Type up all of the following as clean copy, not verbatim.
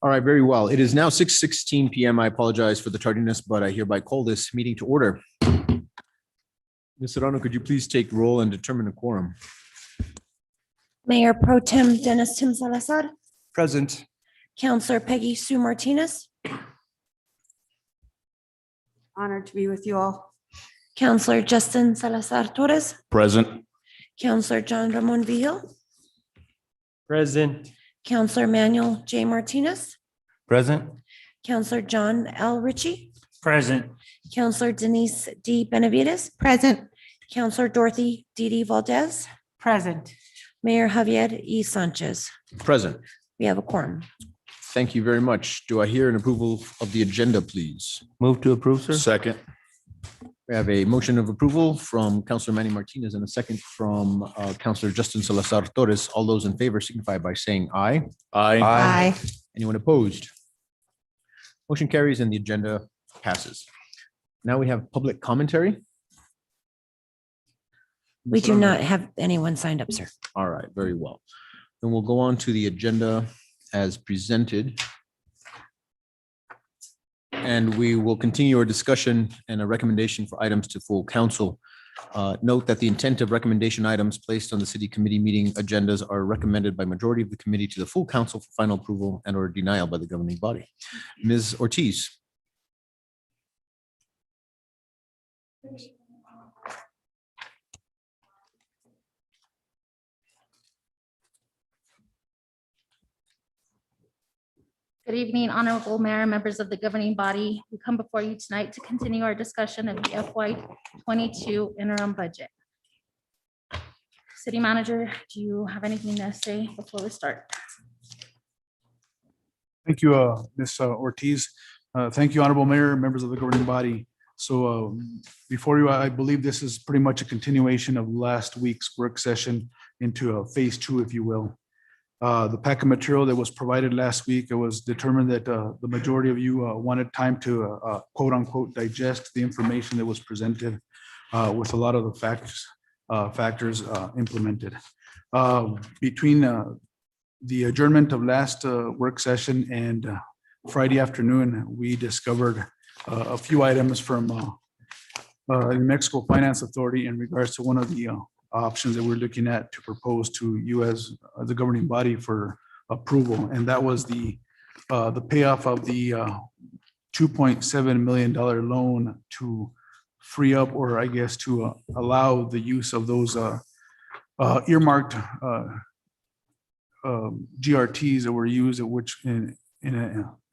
All right, very well. It is now 6:16 p.m. I apologize for the tardiness, but I hereby call this meeting to order. Ms. Serrano, could you please take roll and determine a quorum? Mayor Pro Tem Dennis Tim Salazar, Present. Counselor Peggy Sue Martinez, Honored to be with you all. Counselor Justin Salazar Torres, Present. Counselor John Ramon Vijil, Present. Counselor Manuel J. Martinez, Present. Counselor John L. Ritchie, Present. Counselor Denise D. Benavides, present. Counselor Dorothy D. Valdez, Present. Mayor Javier E. Sanchez. Present. We have a quorum. Thank you very much. Do I hear an approval of the agenda, please? Move to approve, sir. Second. We have a motion of approval from Counselor Manny Martinez and a second from Counselor Justin Salazar Torres. All those in favor signify by saying aye. Aye. Anyone opposed? Motion carries and the agenda passes. Now we have public commentary. We do not have anyone signed up, sir. All right, very well. Then we'll go on to the agenda as presented. And we will continue our discussion and a recommendation for items to full council. Note that the intent of recommendation items placed on the city committee meeting agendas are recommended by majority of the committee to the full council for final approval and or denial by the governing body. Ms. Ortiz. Good evening, Honorable Mayor, members of the governing body. We come before you tonight to continue our discussion of the FY22 interim budget. City Manager, do you have anything to say before we start? Thank you, Ms. Ortiz. Thank you, Honorable Mayor, members of the governing body. So before you, I believe this is pretty much a continuation of last week's work session into phase 2, if you will. The packet material that was provided last week, it was determined that the majority of you wanted time to quote unquote digest the information that was presented with a lot of the factors implemented. Between the adjournment of last work session and Friday afternoon, we discovered a few items from New Mexico Finance Authority in regards to one of the options that we're looking at to propose to you as the governing body for approval. And that was the payoff of the $2.7 million loan to free up, or I guess to allow the use of those earmarked GRTs that were used, which in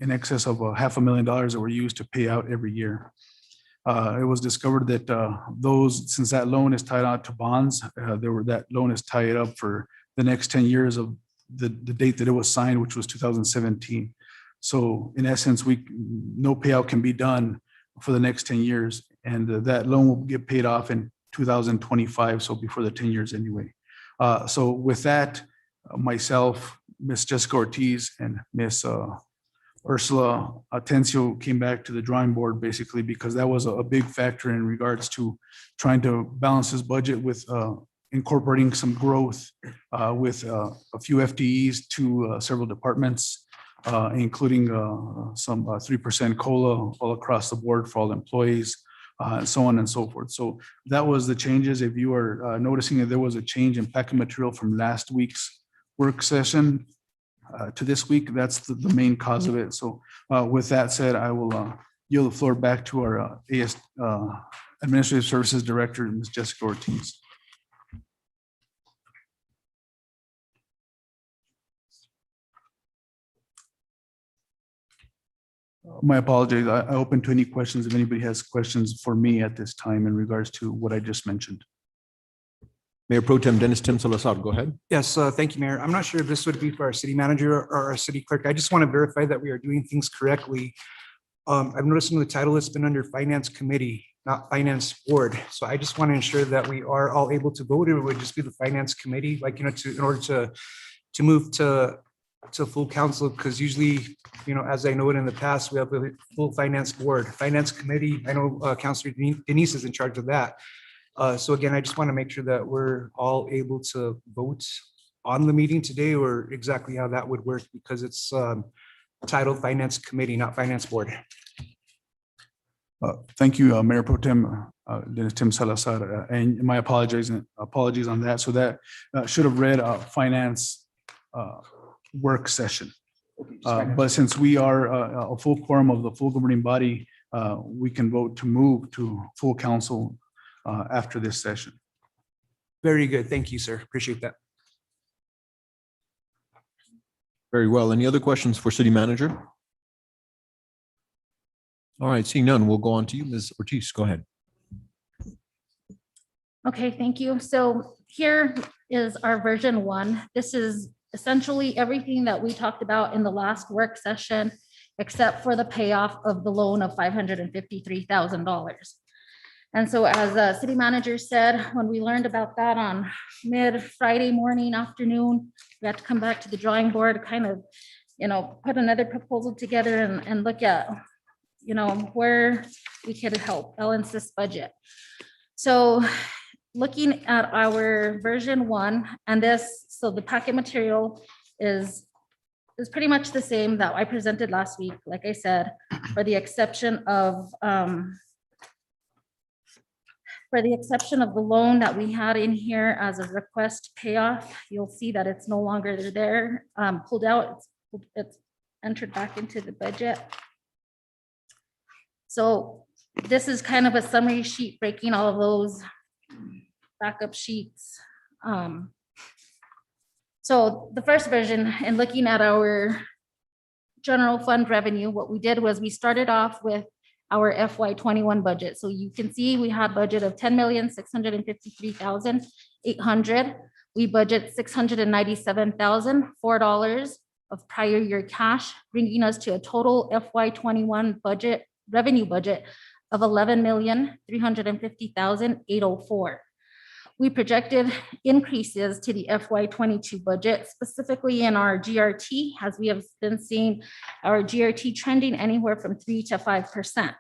excess of $500,000 that were used to pay out every year. It was discovered that since that loan is tied out to bonds, that loan is tied up for the next 10 years of the date that it was signed, which was 2017. So in essence, no payout can be done for the next 10 years, and that loan will get paid off in 2025, so before the 10 years anyway. So with that, myself, Ms. Jessica Ortiz, and Ms. Ursula Atencio came back to the drawing board, basically because that was a big factor in regards to trying to balance this budget with incorporating some growth with a few FTEs to several departments, including some 3% COLA all across the board for all employees, and so on and so forth. So that was the changes. If you are noticing that there was a change in packet material from last week's work session to this week, that's the main cause of it. So with that said, I will yield the floor back to our Administrative Services Director, Ms. Jessica Ortiz. My apologies. I open to any questions if anybody has questions for me at this time in regards to what I just mentioned. Mayor Pro Tem Dennis Tim Salazar, go ahead. Yes, thank you, Mayor. I'm not sure if this would be for our city manager or our city clerk. I just want to verify that we are doing things correctly. I've noticed in the title, it's been under Finance Committee, not Finance Board. So I just want to ensure that we are all able to vote. It would just be the Finance Committee, like, in order to move to full council, because usually, as I know it in the past, we have a full Finance Board. Finance Committee, I know Councilor Denise is in charge of that. So again, I just want to make sure that we're all able to vote on the meeting today, or exactly how that would work, because it's title Finance Committee, not Finance Board. Thank you, Mayor Pro Tem Dennis Tim Salazar, and my apologies on that. So that should have read finance work session. But since we are a full quorum of the full governing body, we can vote to move to full council after this session. Very good. Thank you, sir. Appreciate that. Very well. Any other questions for city manager? All right, seeing none, we'll go on to you, Ms. Ortiz. Go ahead. Okay, thank you. So here is our version 1. This is essentially everything that we talked about in the last work session, except for the payoff of the loan of $553,000. And so as the city manager said, when we learned about that on mid-Friday morning, afternoon, we had to come back to the drawing board, kind of, put another proposal together and look at, where we could help balance this budget. So looking at our version 1 and this, so the packet material is pretty much the same that I presented last week, like I said, for the exception of the loan that we had in here as a request payoff. You'll see that it's no longer there, pulled out, it's entered back into the budget. So this is kind of a summary sheet breaking all of those backup sheets. So the first version, and looking at our general fund revenue, what we did was we started off with our FY21 budget. So you can see we had budget of $10,653,800. We budget $697,004 of prior year cash, bringing us to a total FY21 budget revenue budget of $11,350,804. We projected increases to the FY22 budget, specifically in our GRT, as we have been seeing our GRT trending anywhere from 3 to 5%.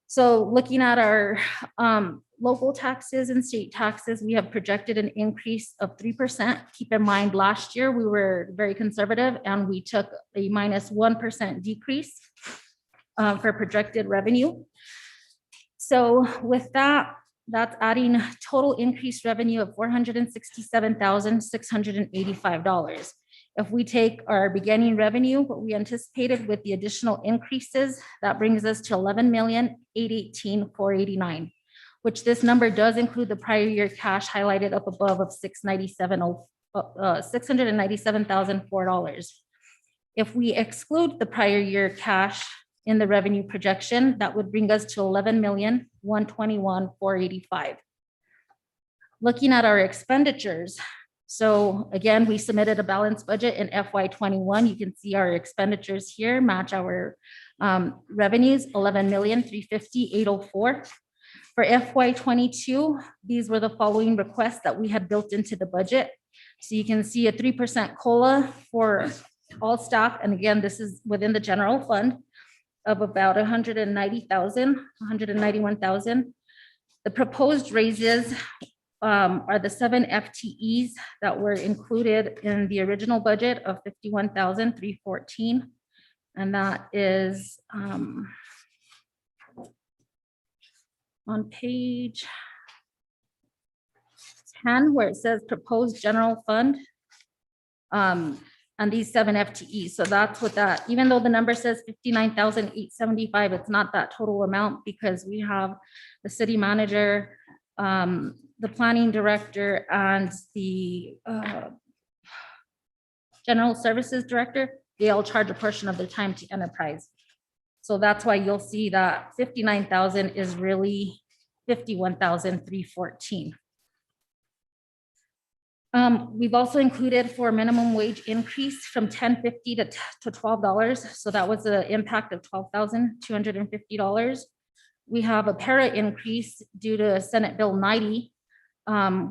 So looking at our local taxes and state taxes, we have projected an increase of 3%. Keep in mind, last year we were very conservative and we took a -1% decrease for projected revenue. So with that, that's adding total increased revenue of $467,685. If we take our beginning revenue, what we anticipated with the additional increases, that brings us to $11,818,489, which this number does include the prior year cash highlighted up above of $697,004. If we exclude the prior year cash in the revenue projection, that would bring us to $11,121,485. Looking at our expenditures, so again, we submitted a balanced budget in FY21. You can see our expenditures here match our revenues, $11,350,804. For FY22, these were the following requests that we had built into the budget. So you can see a 3% COLA for all staff. And again, this is within the general fund of about $191,000. The proposed raises are the 7 FTEs that were included in the original budget of $51,314. And that is on page 10, where it says proposed general fund. And these 7 FTEs. So that's what that, even though the number says $59,875, it's not that total amount because we have the city manager, the planning director, and the general services director. They all charge a portion of their time to enterprise. So that's why you'll see that 59,000 is really 51,314. We've also included for minimum wage increase from $10.50 to $12. So that was the impact of $12,250. We have a para increase due to Senate Bill 90,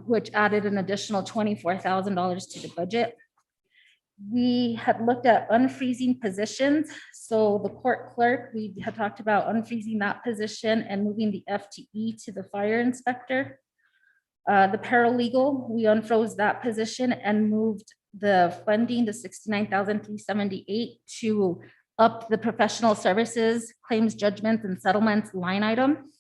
which added an additional $24,000 to the budget. We had looked at unfreezing positions. So the court clerk, we had talked about unfreezing that position and moving the FTE to the fire inspector. The paralegal, we unfroze that position and moved the funding to $69,378 to up the professional services, claims, judgments, and settlements line item.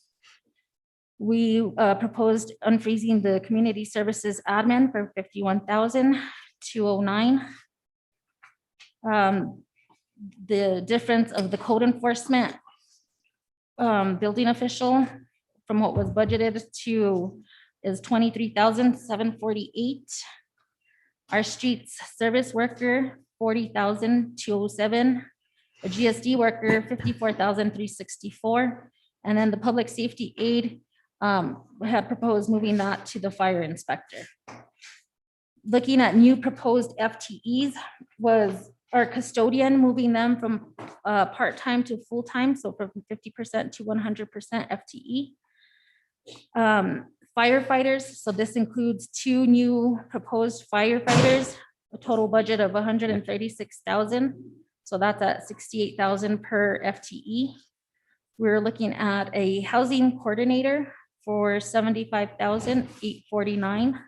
We proposed unfreezing the community services admin for 51,209. The difference of the code enforcement building official from what was budgeted to is 23,748. Our streets service worker, 40,207. A GSD worker, 54,364. And then the public safety aide, we have proposed moving that to the fire inspector. Looking at new proposed FTEs was our custodian, moving them from part-time to full-time, so from 50% to 100% FTE. Firefighters, so this includes 2 new proposed firefighters, a total budget of 136,000. So that's at 68,000 per FTE. We're looking at a housing coordinator for 75,849.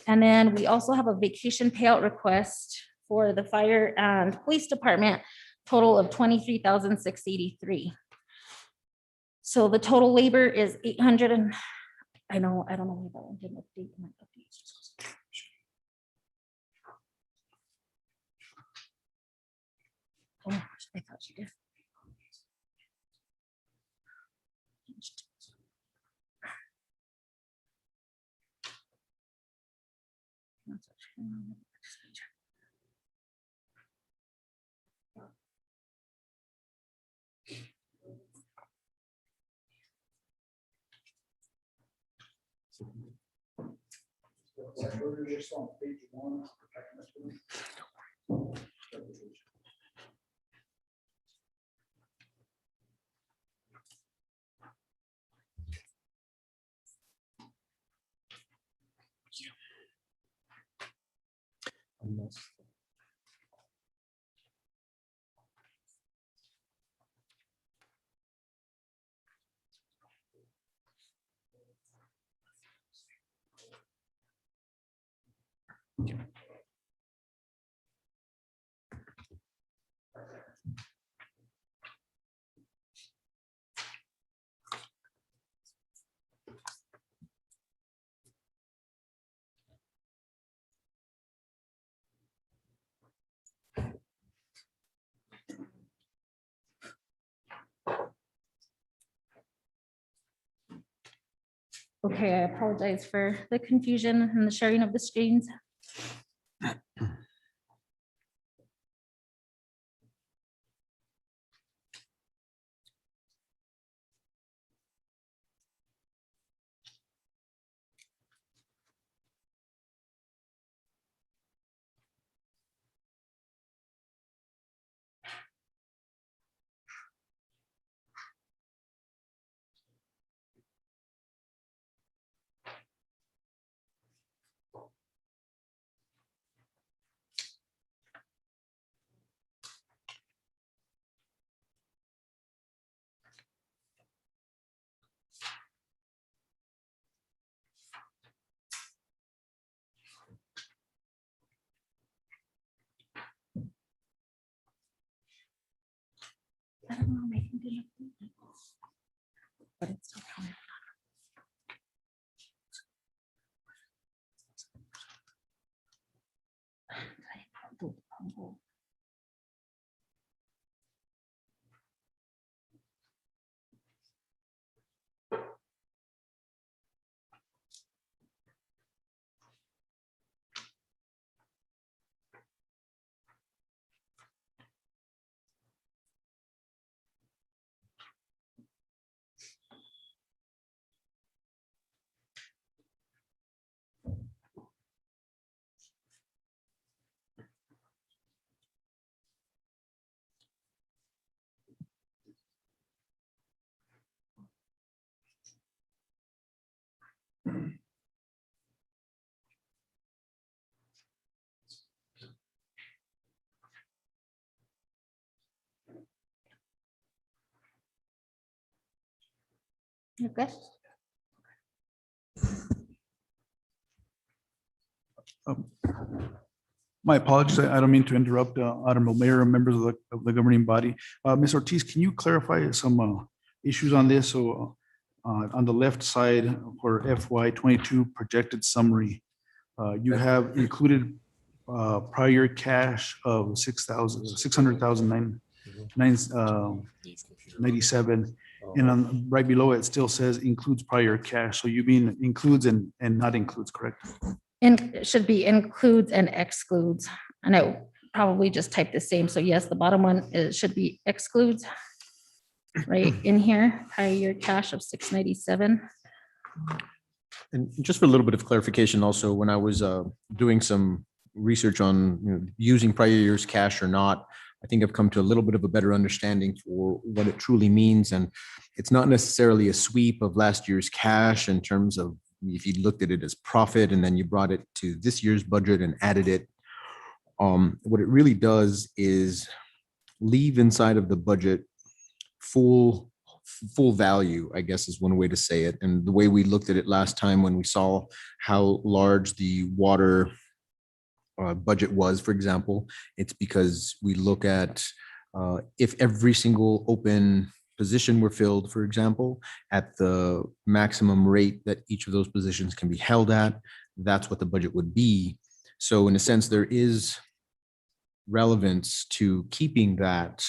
And then we also have a vacation payout request for the fire and police department, total of 23,683. So the total labor is 800 and I don't know if that one didn't update. Oh, I thought she did. Okay, I apologize for the confusion and the sharing of the screens. I don't know, maybe it didn't update it. But it's still coming. You're good. My apologies. I don't mean to interrupt, Honorable Mayor and members of the governing body. Ms. Ortiz, can you clarify some issues on this? So on the left side for FY 22 projected summary, you have included prior cash of 600,997. And on right below it still says includes prior cash. So you mean includes and not includes, correct? And it should be includes and excludes. And I probably just typed the same. So yes, the bottom one, it should be excludes. Right in here, prior year cash of 697. And just for a little bit of clarification also, when I was doing some research on using prior year's cash or not, I think I've come to a little bit of a better understanding for what it truly means. And it's not necessarily a sweep of last year's cash in terms of if you looked at it as profit and then you brought it to this year's budget and added it. What it really does is leave inside of the budget full value, I guess is one way to say it. And the way we looked at it last time when we saw how large the water budget was, for example, it's because we look at if every single open position were filled, for example, at the maximum rate that each of those positions can be held at, that's what the budget would be. So in a sense, there is relevance to keeping that,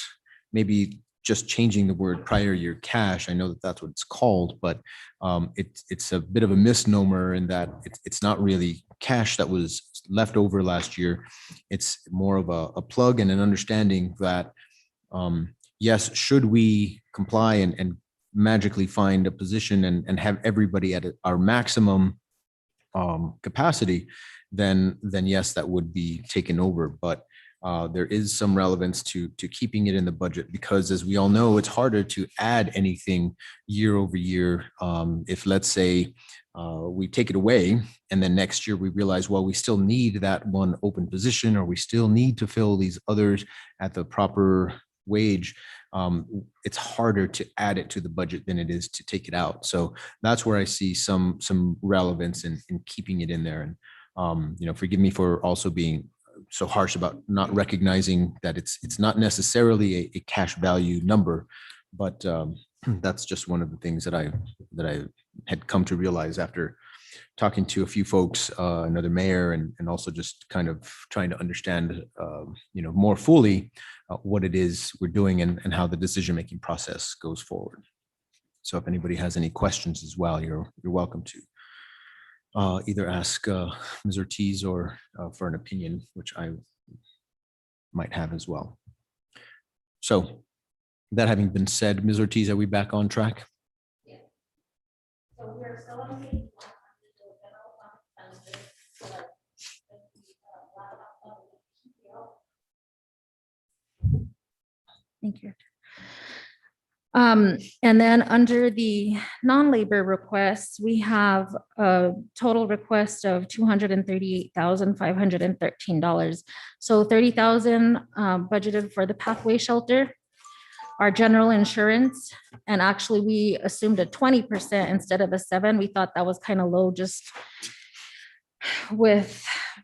maybe just changing the word prior year cash. I know that that's what it's called, but it's a bit of a misnomer in that it's not really cash that was left over last year. It's more of a plug and an understanding that yes, should we comply and magically find a position and have everybody at our maximum capacity, then yes, that would be taken over. But there is some relevance to keeping it in the budget because, as we all know, it's harder to add anything year over year. If let's say we take it away and then next year we realize, well, we still need that one open position or we still need to fill these others at the proper wage, it's harder to add it to the budget than it is to take it out. So that's where I see some relevance in keeping it in there. And forgive me for also being so harsh about not recognizing that it's not necessarily a cash value number, but that's just one of the things that I had come to realize after talking to a few folks, another mayor, and also just kind of trying to understand, more fully what it is we're doing and how the decision-making process goes forward. So if anybody has any questions as well, you're welcome to either ask Ms. Ortiz or for an opinion, which I might have as well. So that having been said, Ms. Ortiz, are we back on track? Yeah. So we're still on page 1 under the general fund expenditures, so like, thank you. And then under the non-labor requests, we have a total request of $238,513. So $30,000 budgeted for the pathway shelter, our general insurance, and actually we assumed a 20% instead of a 7%. We thought that was kind of low, just with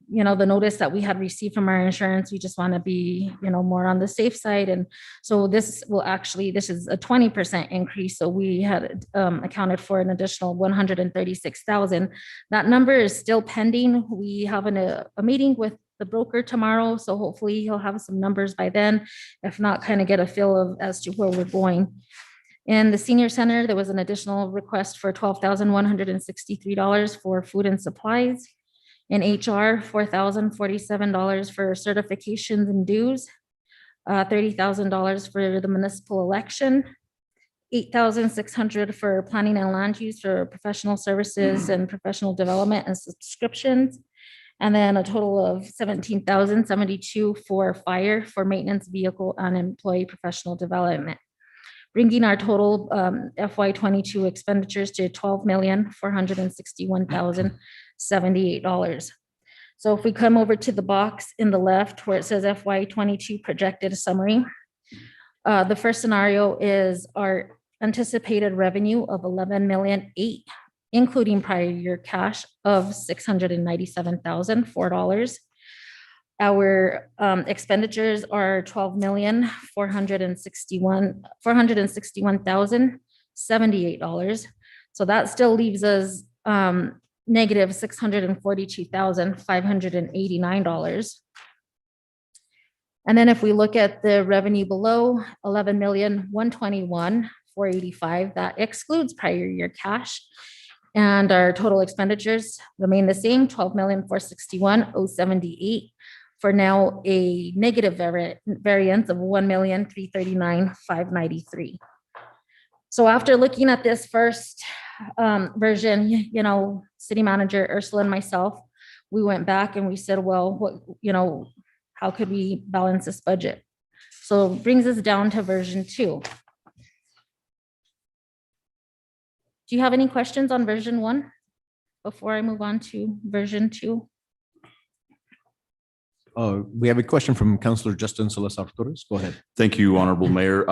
the notice that we had received from our insurance. We just want to be more on the safe side, and so this is a 20% increase. So we had accounted for an additional $136,000. That number is still pending. We have a meeting with the broker tomorrow, so hopefully he'll have some numbers by then. If not, kind of get a feel as to where we're going. In the senior center, there was an additional request for $12,163 for food and supplies. In HR, $4,047 for certifications and dues, $30,000 for the municipal election, $8,600 for planning and land use for professional services and professional development and subscriptions, and then a total of $17,072 for fire, for maintenance, vehicle, and employee professional development, bringing our total FY 22 expenditures to $12,461,078. So if we come over to the box in the left where it says FY 22 projected summary, the first scenario is our anticipated revenue of $11,000,008, including prior year cash of $697,004. Our expenditures are $12,461,078. So that still leaves us negative $642,589. And then if we look at the revenue below, 11,121,485, that excludes prior year cash. And our total expenditures remain the same, 12,461,078, for now a negative variance of 1,339,593. So after looking at this first version, city manager Ursula and myself, we went back and we said, well, how could we balance this budget? So it brings us down to version 2. Do you have any questions on version 1 before I move on to version 2? We have a question from Councillor Justin Salazar Torres. Go ahead. Thank you, Honorable Mayor.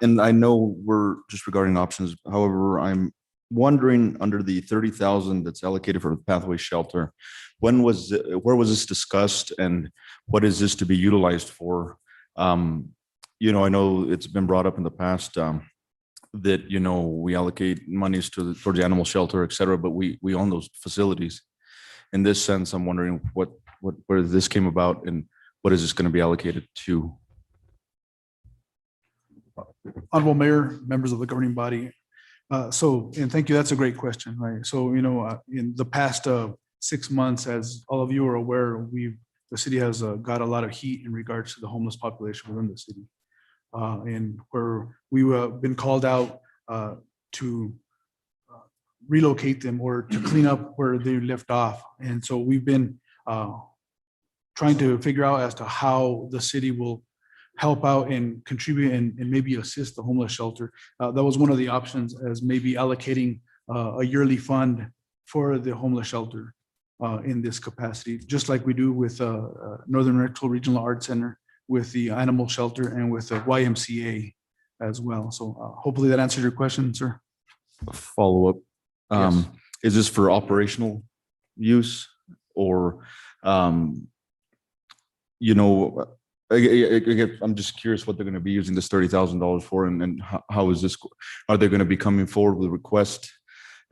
And I know we're just regarding options. However, I'm wondering under the 30,000 that's allocated for the pathway shelter, where was this discussed and what is this to be utilized for? I know it's been brought up in the past that, we allocate monies towards the animal shelter, et cetera, but we own those facilities. In this sense, I'm wondering where this came about and what is this going to be allocated to? Honorable Mayor, members of the governing body. And thank you. That's a great question, right? So, in the past 6 months, as all of you are aware, the city has got a lot of heat in regards to the homeless population within the city. And where we've been called out to relocate them or to clean up where they left off. And so we've been trying to figure out as to how the city will help out and contribute and maybe assist the homeless shelter. That was one of the options, as maybe allocating a yearly fund for the homeless shelter in this capacity, just like we do with Northern Rectal Regional Arts Center, with the animal shelter, and with the YMCA as well. So hopefully that answers your question, sir. Follow up. Yes. Is this for operational use or, I'm just curious what they're going to be using this $30,000 for, and how is this? Are they going to be coming forward with a request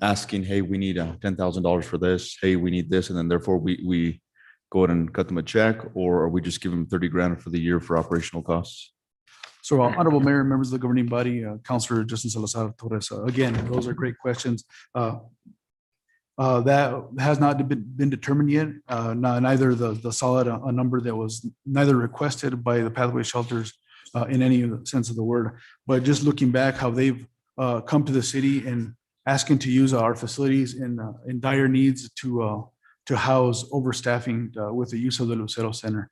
asking, hey, we need $10,000 for this. Hey, we need this. And then therefore we go ahead and cut them a check, or are we just giving them 30 grand for the year for operational costs? So Honorable Mayor, members of the governing body, Councillor Justin Salazar Torres, again, those are great questions. That has not been determined yet. Neither the solid a number that was neither requested by the pathway shelters in any sense of the word, but just looking back how they've come to the city and asking to use our facilities in dire needs to house overstaffing with the use of the Lucero Center.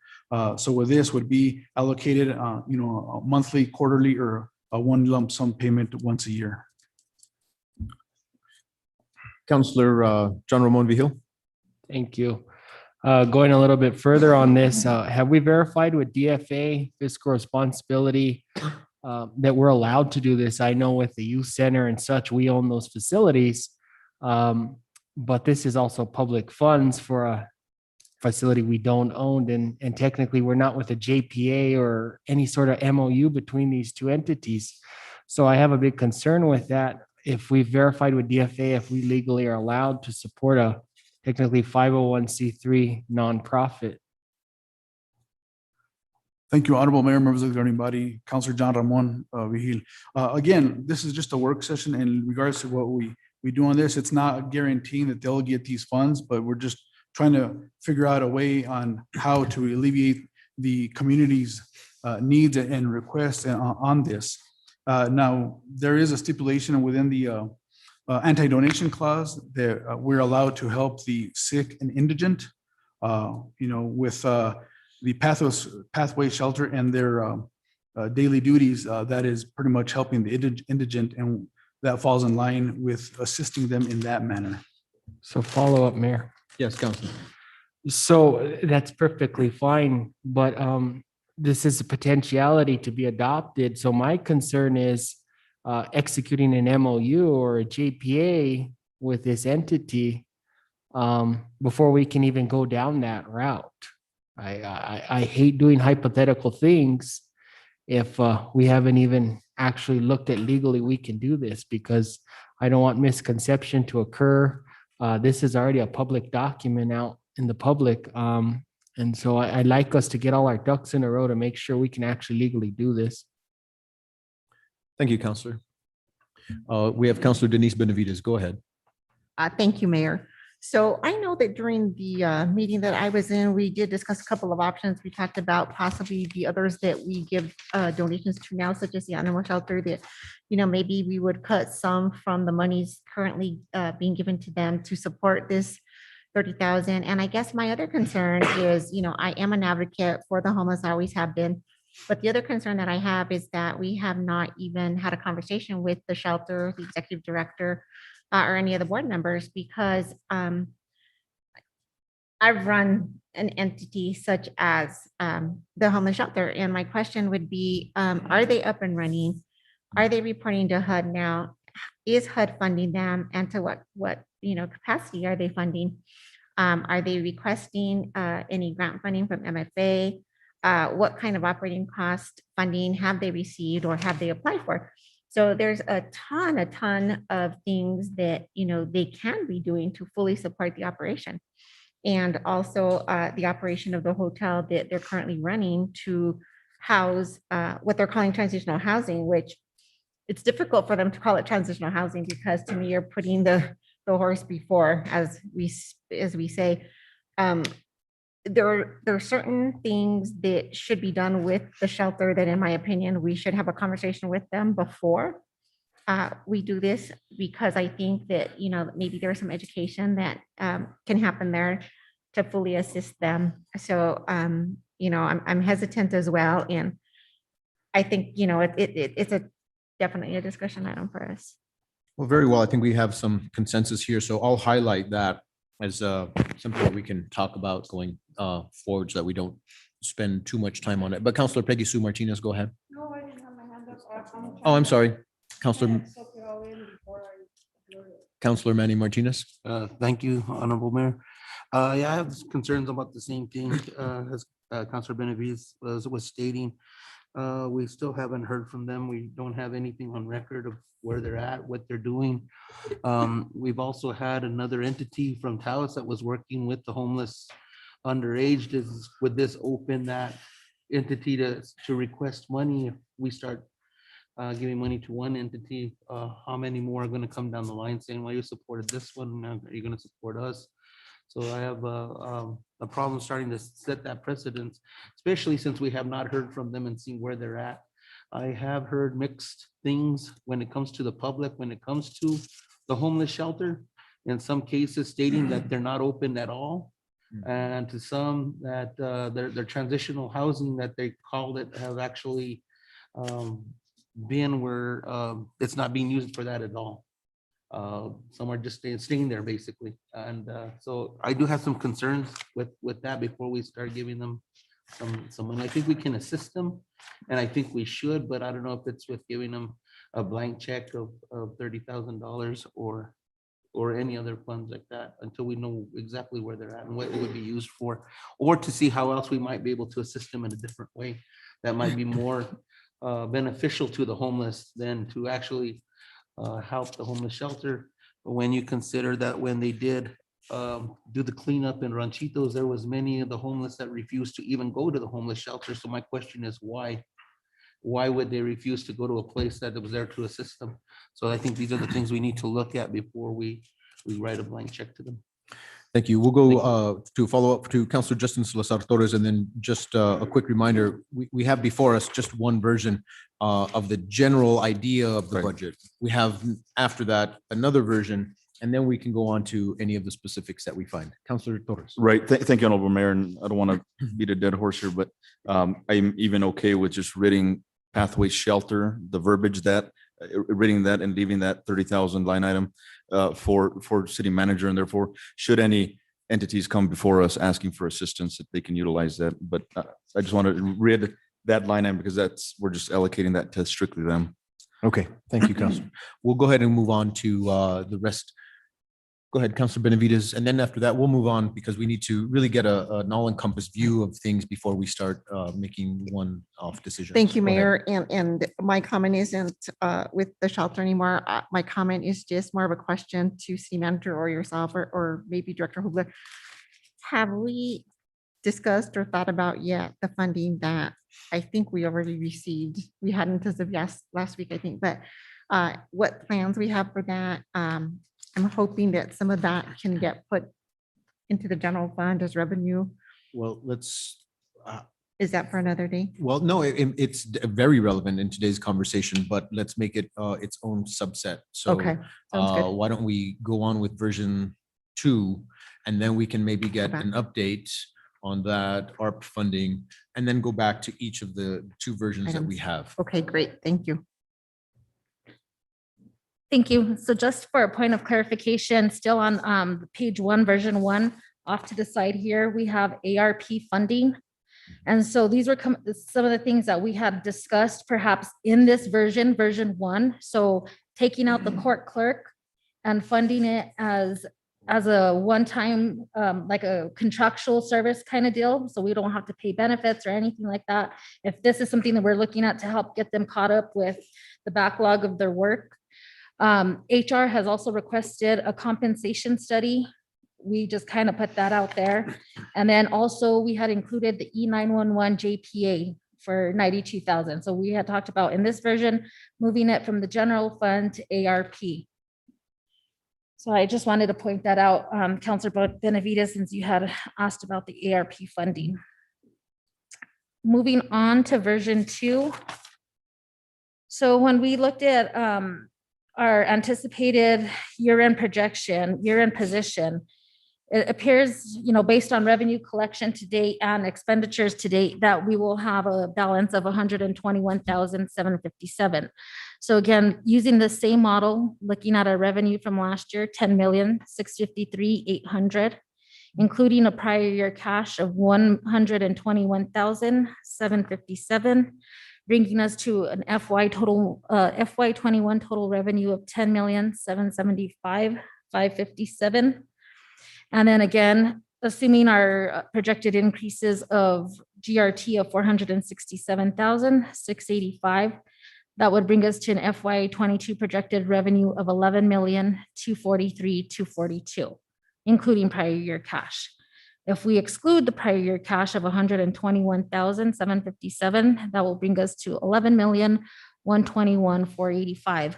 So with this would be allocated, a monthly, quarterly, or a one lump sum payment once a year. Councillor John Ramon Vigil. Thank you. Going a little bit further on this, have we verified with DFA fiscal responsibility that we're allowed to do this? I know with the youth center and such, we own those facilities, but this is also public funds for a facility we don't own, and technically we're not with a JPA or any sort of MOU between these two entities. So I have a big concern with that. If we verified with DFA, if we legally are allowed to support a technically 501c3 nonprofit. Thank you, Honorable Mayor, members of the governing body, Councillor John Ramon Vigil. Again, this is just a work session, and in regards to what we do on this, it's not guaranteeing that they'll get these funds, but we're just trying to figure out a way on how to alleviate the community's needs and requests on this. Now, there is a stipulation within the anti-donation clause that we're allowed to help the sick and indigent, with the pathway shelter and their daily duties. That is pretty much helping the indigent, and that falls in line with assisting them in that manner. So follow up, Mayor. Yes, Councilor. So that's perfectly fine, but this is a potentiality to be adopted. So my concern is executing an MOU or a JPA with this entity before we can even go down that route. I hate doing hypothetical things if we haven't even actually looked at legally we can do this, because I don't want misconception to occur. This is already a public document out in the public. And so I'd like us to get all our ducks in a row to make sure we can actually legally do this. Thank you, Counselor. We have Counselor Denise Benavides. Go ahead. Thank you, Mayor. So I know that during the meeting that I was in, we did discuss a couple of options. We talked about possibly the others that we give donations to now, such as the animal shelter, that, maybe we would cut some from the monies currently being given to them to support this 30,000. And I guess my other concern is, I am an advocate for the homeless, I always have been. But the other concern that I have is that we have not even had a conversation with the shelter, the executive director, or any of the board members, because I've run an entity such as the homeless shelter. And my question would be, are they up and running? Are they reporting to HUD now? Is HUD funding them? And to what capacity are they funding? Are they requesting any grant funding from MFA? What kind of operating cost funding have they received or have they applied for? So there's a ton of things that, they can be doing to fully support the operation. And also the operation of the hotel that they're currently running to house what they're calling transitional housing, which it's difficult for them to call it transitional housing, because to me, you're putting the horse before, as we say. There are certain things that should be done with the shelter that, in my opinion, we should have a conversation with them before we do this, because I think that, maybe there's some education that can happen there to fully assist them. So, I'm hesitant as well. And I think, it's definitely a discussion item for us. Well, very well. I think we have some consensus here. So I'll highlight that as something that we can talk about going forward, so that we don't spend too much time on it. But Counselor Peggy Sue Martinez, go ahead. No, I didn't have my hand up. Oh, I'm sorry. Counselor Manny Martinez. Thank you, Honorable Mayor. Yeah, I have concerns about the same thing as Councilor Benavides was stating. We still haven't heard from them. We don't have anything on record of where they're at, what they're doing. We've also had another entity from Taos that was working with the homeless underage. Would this open that entity to request money? If we start giving money to one entity, how many more are going to come down the line saying, well, you supported this one, now are you going to support us? So I have a problem starting to set that precedence, especially since we have not heard from them and seen where they're at. I have heard mixed things when it comes to the public, when it comes to the homeless shelter, in some cases stating that they're not open at all. And to some that their transitional housing that they called it have actually been where it's not being used for that at all. Some are just staying there basically. And so I do have some concerns with that before we start giving them some money. I think we can assist them, and I think we should, but I don't know if it's with giving them a blank check of $30,000 or any other funds like that, until we know exactly where they're at and what it would be used for, or to see how else we might be able to assist them in a different way that might be more beneficial to the homeless than to actually help the homeless shelter. But when you consider that when they did do the cleanup in Ranchitos, there was many of the homeless that refused to even go to the homeless shelter. So my question is why? Why would they refuse to go to a place that was there to assist them? So I think these are the things we need to look at before we write a blank check to them. Thank you. We'll go to follow up to Councilor Justin Salazar Torres, and then just a quick reminder, we have before us just one version of the general idea of the budget. We have after that another version, and then we can go on to any of the specifics that we find. Councilor Torres. Right. Thank you, Honorable Mayor. And I don't want to beat a dead horse here, but I'm even okay with just reading Pathway Shelter, the verbiage that reading that and leaving that 30,000 line item for city manager, and therefore should any entities come before us asking for assistance, that they can utilize that. But I just want to read that line item because we're just allocating that to strictly them. Okay, thank you, Councilor. We'll go ahead and move on to the rest. Go ahead, Councilor Benavides, and then after that, we'll move on because we need to really get an all-encompassed view of things before we start making one-off decisions. Thank you, Go ahead. Mayor. And my comment isn't with the shelter anymore. My comment is just more of a question to city manager or yourself or maybe Director Hubler. Have we discussed or thought about yet the funding that I think we already received? We hadn't as of last week, I think, but what plans we have for that? I'm hoping that some of that can get put into the general fund as revenue. Well, let's, Is that for another day? well, no, it's very relevant in today's conversation, but let's make it its own subset. So Okay, sounds good. why don't we go on with version 2, and then we can maybe get back. an update on that ARP funding, and then go back to each of the 2 versions that we Items. have. Okay, great. Thank you. Thank you. So just for a point of clarification, still on page 1, version 1, off to the side here, we have ARP funding. And so these were some of the things that we had discussed perhaps in this version 1. So taking out the court clerk and funding it as a one-time, like a contractual service kind of deal. So we don't have to pay benefits or anything like that. If this is something that we're looking at to help get them caught up with the backlog of their work. HR has also requested a compensation study. We just kind of put that out there. And then also we had included the E911 JPA for 92,000. So we had talked about in this version, moving it from the general fund to ARP. So I just wanted to point that out, Councilor Benavides, since you had asked about the ARP funding. Moving on to version 2. So when we looked at our anticipated year-end projection, year-end position, it appears, based on revenue collection to date and expenditures to date, that we will have a balance of 121,757. So again, using the same model, looking at our revenue from last year, 10,653,800, including a prior year cash of 121,757, bringing us to an FY21 total revenue of 10,775,557. And then again, assuming our projected increases of GRT of 467,685, that would bring us to an FY22 projected revenue of 11,243,242, including prior year cash. If we exclude the prior year cash of 121,757, that will bring us to 11,121,485.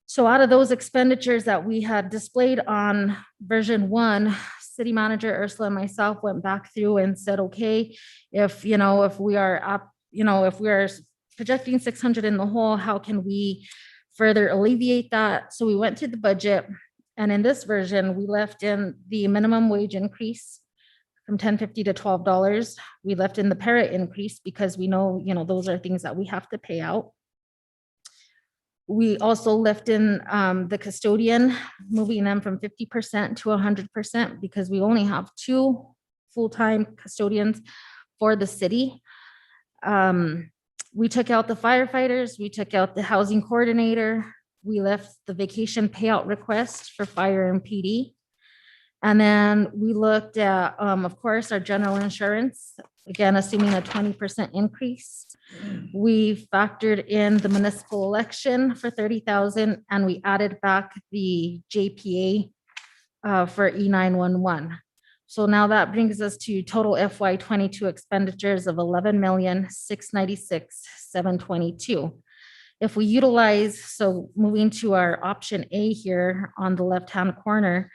So out of those expenditures that we had displayed on version 1, City Manager Ursula and myself went back through and said, okay, if we are up, if we are projecting 600 in the hole, how can we further alleviate that? So we went to the budget, and in this version, we left in the minimum wage increase from $10.50 to $12. We left in the para increase because we know, those are things that we have to pay out. We also left in the custodian, moving them from 50% to 100% because we only have 2 full-time custodians for the city. We took out the firefighters, we took out the housing coordinator, we left the vacation payout request for fire and PD. And then we looked at, of course, our general insurance, again, assuming a 20% increase. We factored in the municipal election for 30,000, and we added back the JPA for E911. So now that brings us to total FY22 expenditures of 11,696,722. If we utilize, so moving to our option A here on the left-hand corner,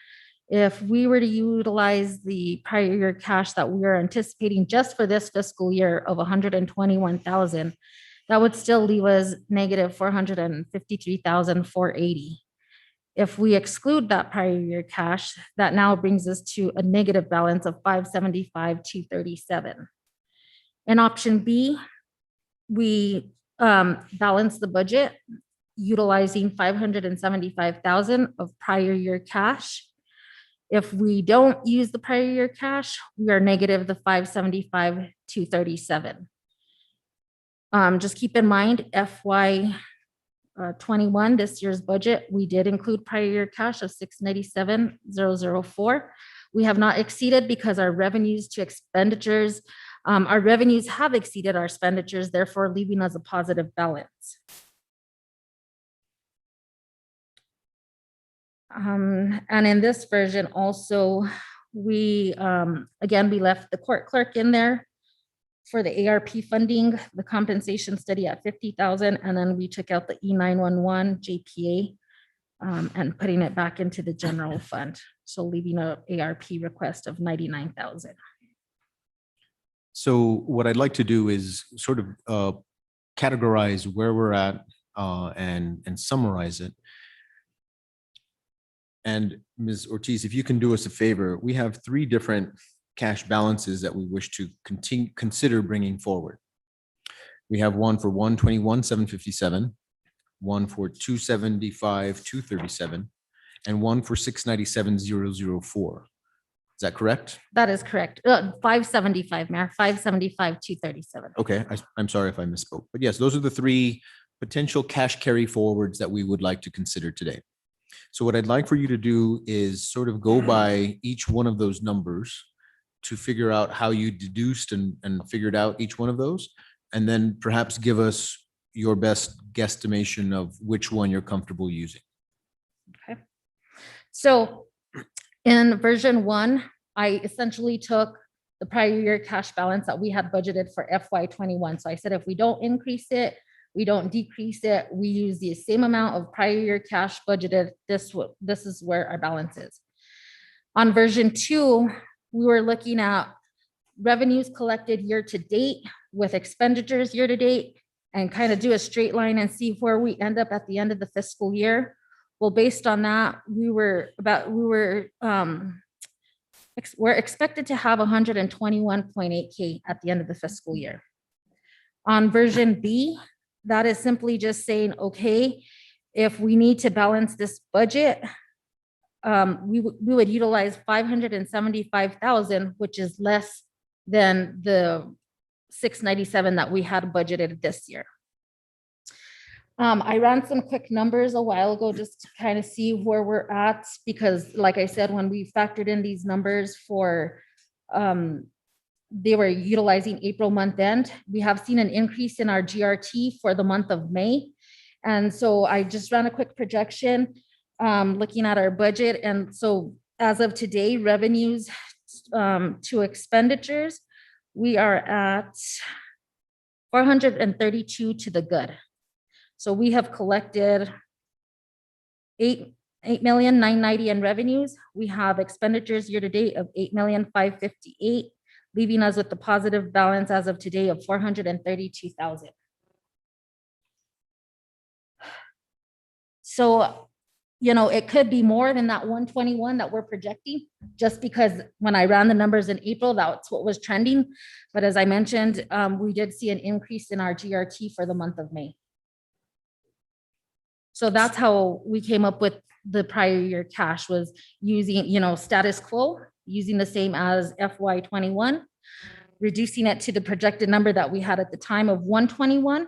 if we were to utilize the prior year cash that we are anticipating just for this fiscal year of 121,000, that would still leave us negative 453,480. If we exclude that prior year cash, that now brings us to a negative balance of 575,237. In option B, we balance the budget utilizing 575,000 of prior year cash. If we don't use the prior year cash, we are negative the 575,237. Just keep in mind, 21, this year's budget, we did include prior year cash of 697,004. We have not exceeded because our revenues to expenditures, our revenues have exceeded our expenditures, therefore leaving us a positive balance. And in this version also, we, again, we left the court clerk in there for the ARP funding, the compensation study at 50,000, and then we took out the E911 JPA and putting it back into the general fund. So leaving a ARP request of 99,000. So what I'd like to do is sort of categorize where we're at and summarize it. And Ms. Ortiz, if you can do us a favor, we have 3 different cash balances that we wish to consider bringing forward. We have one for 121,757, one for 275,237, and one for 697,004. Is that correct? That is correct. 575, Mayor, 575,237. Okay, I'm sorry if I misspoke, but yes, those are the 3 potential cash carry forwards that we would like to consider today. So what I'd like for you to do is sort of go by each one of those numbers to figure out how you deduced and figured out each one of those, and then perhaps give us your best guesstimation of which one you're comfortable using. Okay. So in version 1, I essentially took the prior year cash balance that we had budgeted for FY21. So I said, if we don't increase it, we don't decrease it, we use the same amount of prior year cash budgeted, this is where our balance is. On version 2, we were looking at revenues collected year to date with expenditures year to date and kind of do a straight line and see where we end up at the end of the fiscal year. Well, based on that, we're expected to have 121.8K at the end of the fiscal year. On version B, that is simply just saying, okay, if we need to balance this budget, we would utilize 575,000, which is less than the 697 that we had budgeted this year. I ran some quick numbers a while ago just to kind of see where we're at, because like I said, when we factored in these numbers for, they were utilizing April month end, we have seen an increase in our GRT for the month of May. And so I just ran a quick projection looking at our budget. And so as of today, revenues to expenditures, we are at 432 to the good. So we have collected 8,990,000 in revenues. We have expenditures year to date of 8,558,000, leaving us with the positive balance as of today of 432,000. So, you know, it could be more than that 121 that we're projecting, just because when I ran the numbers in April, that's what was trending. But as I mentioned, we did see an increase in our GRT for the month of May. So that's how we came up with the prior year cash, was using, you know, status quo, using the same as FY21, reducing it to the projected number that we had at the time of 121,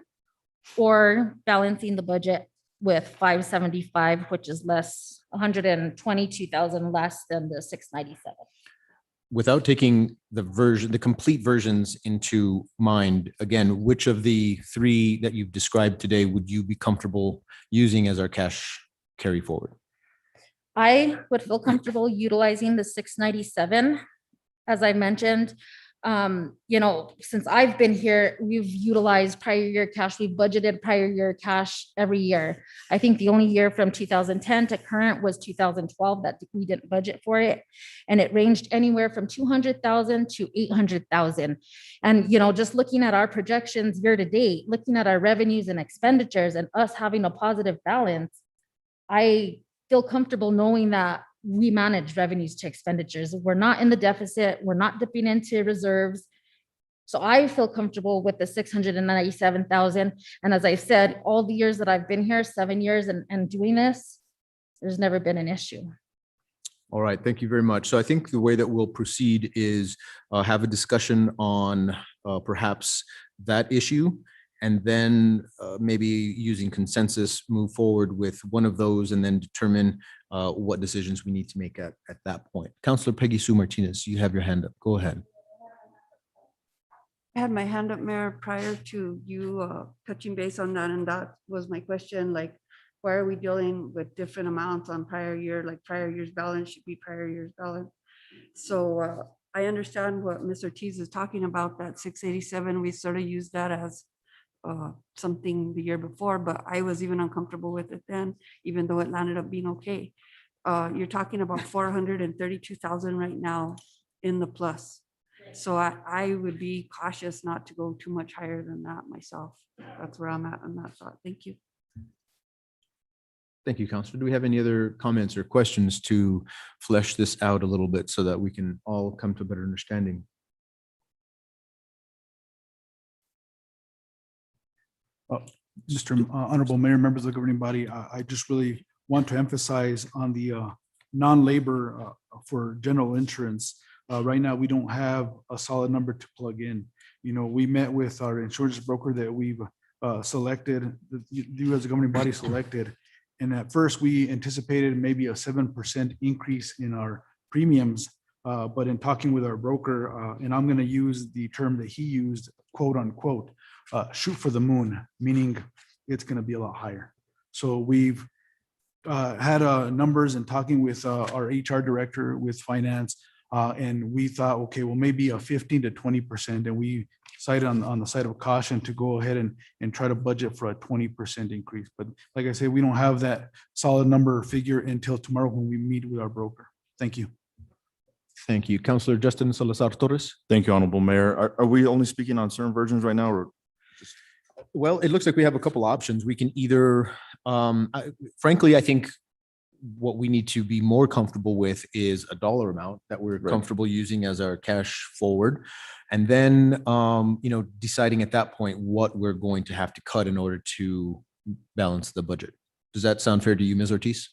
or balancing the budget with 575, which is less, 122,000 less than the 697. Without taking the complete versions into mind, again, which of the 3 that you've described today would you be comfortable using as our cash carry forward? I would feel comfortable utilizing the 697. As I mentioned, you know, since I've been here, we've utilized prior year cash. We've budgeted prior year cash every year. I think the only year from 2010 to current was 2012 that we didn't budget for it. And it ranged anywhere from 200,000 to 800,000. And, you know, just looking at our projections year to date, looking at our revenues and expenditures and us having a positive balance, I feel comfortable knowing that we manage revenues to expenditures. We're not in the deficit. We're not dipping into reserves. So I feel comfortable with the 697,000. And as I said, all the years that I've been here, 7 years and doing this, there's never been an issue. All right, thank you very much. So I think the way that we'll proceed is have a discussion on perhaps that issue. and then maybe using consensus, move forward with one of those and then determine what decisions we need to make at that point. Counselor Peggy Sue Martinez, you have your hand up. Go ahead. I had my hand up, Mayor, prior to you touching base on that, and that was my question, like, why are we dealing with different amounts on prior year, like prior year's balance should be prior year's balance? So I understand what Mr. Ortiz is talking about, that 687, we sort of used that as something the year before, but I was even uncomfortable with it then, even though it landed up being okay. You're talking about 432,000 right now in the plus. So I would be cautious not to go too much higher than that myself. That's where I'm at on that thought. Thank you. Thank you, Counselor. Do we have any other comments or questions to flesh this out a little bit so that we can all come to a better understanding? Mr. Honorable Mayor, members of the governing body, I just really want to emphasize on the non-labor for general insurance. Right now, we don't have a solid number to plug in. You know, we met with our insurance broker that we've selected, you as a governing body selected. And at first, we anticipated maybe a 7% increase in our premiums. But in talking with our broker, and I'm going to use the term that he used, quote unquote, shoot for the moon, meaning it's going to be a lot higher. So we've had numbers and talking with our HR director, with finance, and we thought, okay, well, maybe a 15 to 20%. And we decided on the side of caution to go ahead and try to budget for a 20% increase. But like I said, we don't have that solid number figure until tomorrow when we meet with our broker. Thank you. Thank you. Counselor Justin Salazar Torres. Thank you, Honorable Mayor. Are we only speaking on certain versions right now, or? Well, it looks like we have a couple options. We can either, frankly, I think what we need to be more comfortable with is a dollar amount that we're Right. comfortable using as our cash forward. And then, deciding at that point what we're going to have to cut in order to balance the budget. Does that sound fair to you, Ms. Ortiz?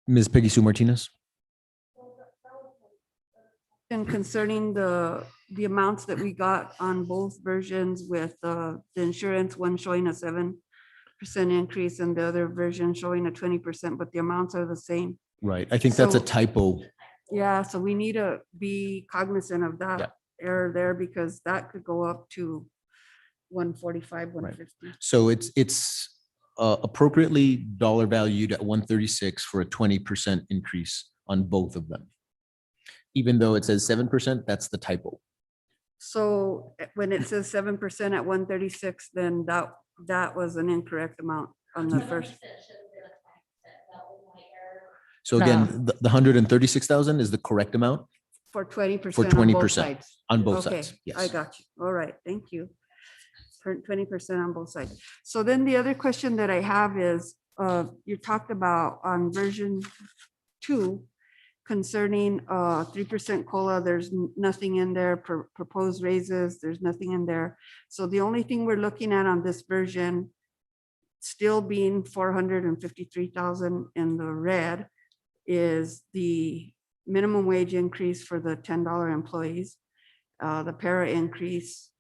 Ms. Peggy Sue Martinez? And concerning the amounts that we got on both versions with the insurance, one showing a 7% increase and the other version showing a 20%, but the amounts are the same. Right. I think that's a So- typo. Yeah, so we need to be cognizant of Yeah. that error there, because that could go up to 145, 150. So it's appropriately dollar valued at 136 for a 20% increase on both of them. Even though it says 7%, that's the typo. So when it says 7% at 136, then that was an incorrect amount on the first. So again, the 136,000 is the correct amount For 20%. for on both 20% sides. on both Okay, sides. I Yes. got you. All right, thank you. For 20% on both sides. So then the other question that I have is, you talked about on version 2 concerning 3% COLA, there's nothing in there, proposed raises, there's nothing in there. So the only thing we're looking at on this version, still being 453,000 in the red, is the minimum wage increase for the $10 employees, the para increase,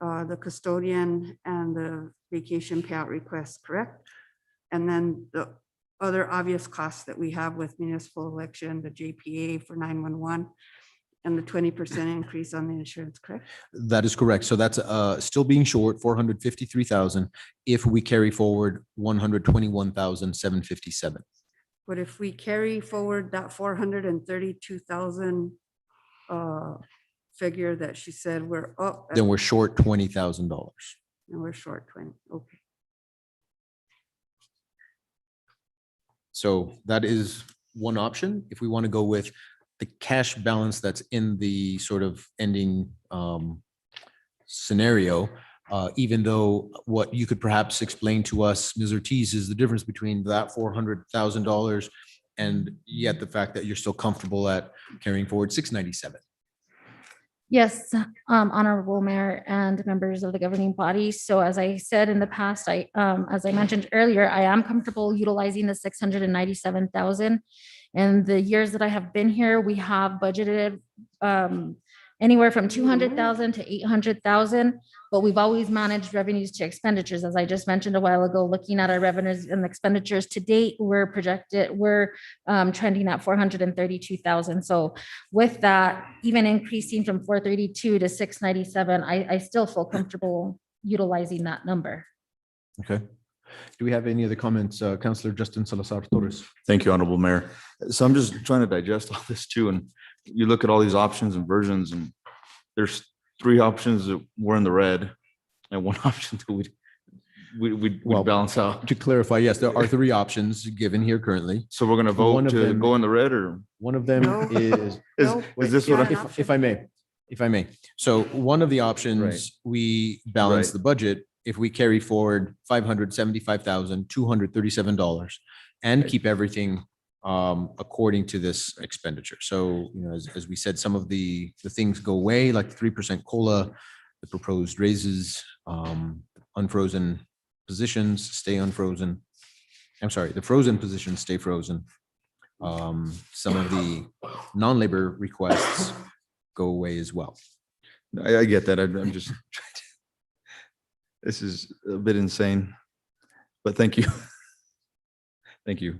the custodian, and the vacation payout request, correct? And then the other obvious costs that we have with municipal election, the JPA for 911, and the 20% increase on the insurance, correct? That is correct. So that's still being short 453,000 if we carry forward 121,757. But if we carry forward that 432,000 figure that she said, we're up. Then we're short $20,000. And we're short 20, okay. So that is one option. If we want to go with the cash balance that's in the sort of ending scenario, even though what you could perhaps explain to us, Ms. Ortiz, is the difference between that $400,000 and yet the fact that you're still comfortable at carrying forward 697. Yes, Honorable Mayor and members of the governing body. So as I said in the past, as I mentioned earlier, I am comfortable utilizing the 697,000. And the years that I have been here, we have budgeted anywhere from 200,000 to 800,000. But we've always managed revenues to expenditures, as I just mentioned a while ago, looking at our revenues and expenditures to date, we're trending at 432,000. So with that, even increasing from 432 to 697, I still feel comfortable utilizing that number. Okay. Do we have any other comments? Councillor Justin Salazar Torres. Thank you, Honorable Mayor. So I'm just trying to digest all this too, and you look at all these options and versions, and there's 3 options that were in the red and 1 option that we Well, balance out. To clarify, yes, there are 3 options given here currently. So we're gonna One vote of to them- go in the red, or One of them No. is, No, is this not what an I? option. if I may. So one of the options, we balance Right. the budget if we carry forward $575,237 and keep everything according to this expenditure. So, as we said, some of the things go away, like the 3% COLA, the proposed raises, unfrozen positions stay unfrozen. I'm sorry, the frozen positions stay frozen. Some of the non-labor requests go away as well. I get that. I'm just, this is a bit insane, but thank you. Thank you.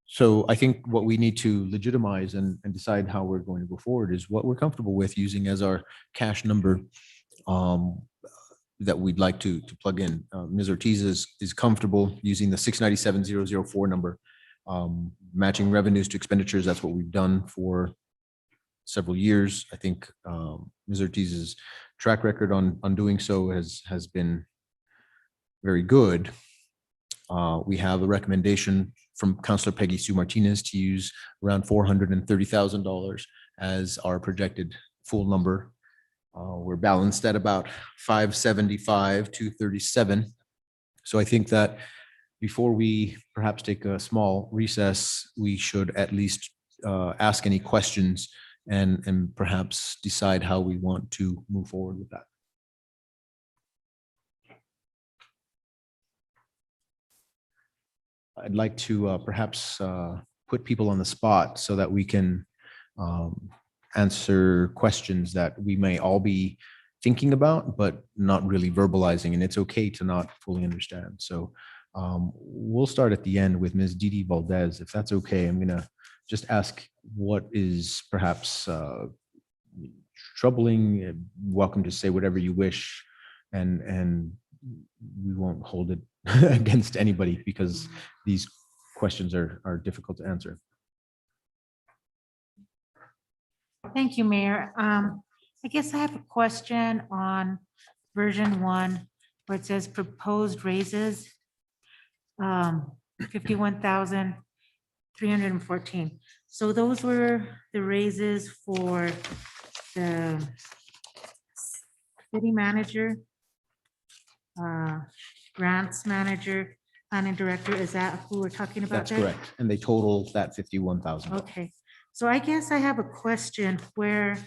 So I think what we need to legitimize and decide how we're going to go forward is what we're comfortable with using as our cash number that we'd like to plug in. Ms. Ortiz is comfortable using the 697,004 number, matching revenues to expenditures. That's what we've done for several years. I think Ms. Ortiz's track record on doing so has been very good. We have a recommendation from Councilor Peggy Sue Martinez to use around $430,000 as our projected full number. We're balanced at about 575,237. So I think that before we perhaps take a small recess, we should at least ask any questions and perhaps decide how we want to move forward with that. I'd like to perhaps put people on the spot so that we can answer questions that we may all be thinking about, but not really verbalizing. And it's okay to not fully understand. So we'll start at the end with Ms. Didi Valdez. If that's okay, I'm going to just ask what is perhaps troubling. Welcome to say whatever you wish. And we won't hold it against anybody because these questions are difficult to answer. Thank you, Mayor. I guess I have a question on version 1 where it says proposed raises, 51,314. So those were the raises for the city manager, grants manager, planning director. Is that who we're talking about? That's there? correct. And they total that 51,000. Okay, so I guess I have a question where